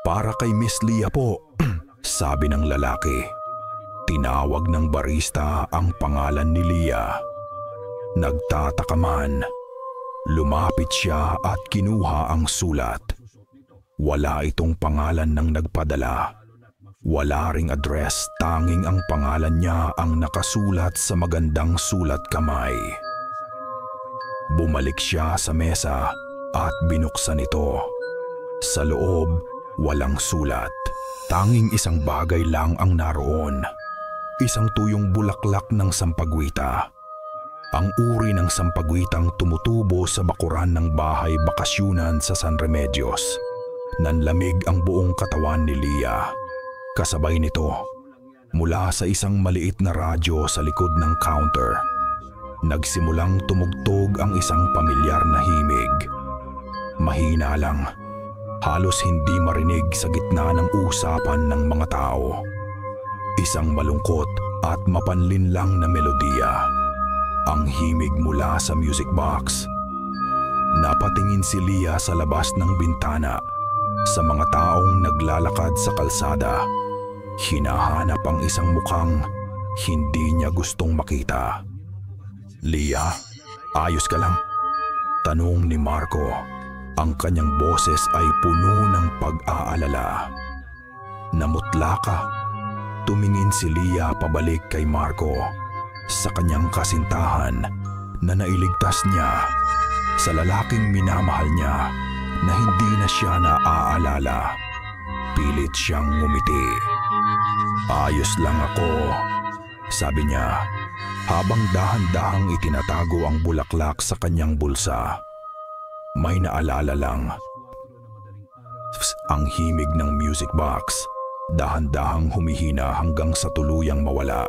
A: Para kay Miss Leah po, sabi ng lalaki. Tinawag ng barista ang pangalan ni Leah. Nagtataka man, lumapit siya at kinuha ang sulat. Wala itong pangalan ng nagpadala. Wala ring address, tanging ang pangalan niya ang nakasulat sa magandang sulat kamay. Bumalik siya sa mesa at binuksan ito. Sa loob, walang sulat. Tanging isang bagay lang ang naroon. Isang tuyong bulaklak ng sampagwita. Ang uri ng sampagwitang tumutubo sa bakuran ng bahay bakasyunan sa San Remedios. Nanlamig ang buong katawan ni Leah. Kasabay nito, mula sa isang maliit na radyo sa likod ng counter, nagsimulang tumugtog ang isang pamilyar na himig. Mahina lang, halos hindi marinig sa gitna ng usapan ng mga tao. Isang malungkot at mapanlinlang na melodiya. Ang himig mula sa music box. Napatingin si Leah sa labas ng bintana, sa mga taong naglalakad sa kalsada. Hinahanap ang isang mukhang hindi niya gustong makita. Leah, ayos ka lang? Tanong ni Marco. Ang kanyang boses ay puno ng pag-aalala. Namutla ka? Tumingin si Leah pabalik kay Marco sa kanyang kasintahan na nailigtas niya sa lalaking minamahal niya na hindi na siya naaalala. Pilit siyang ngumiti. Ayos lang ako, sabi niya habang dahan-dahang itinatago ang bulaklak sa kanyang bulsa. May naalala lang. Ang himig ng music box, dahan-dahang humihina hanggang sa tuluyang mawala.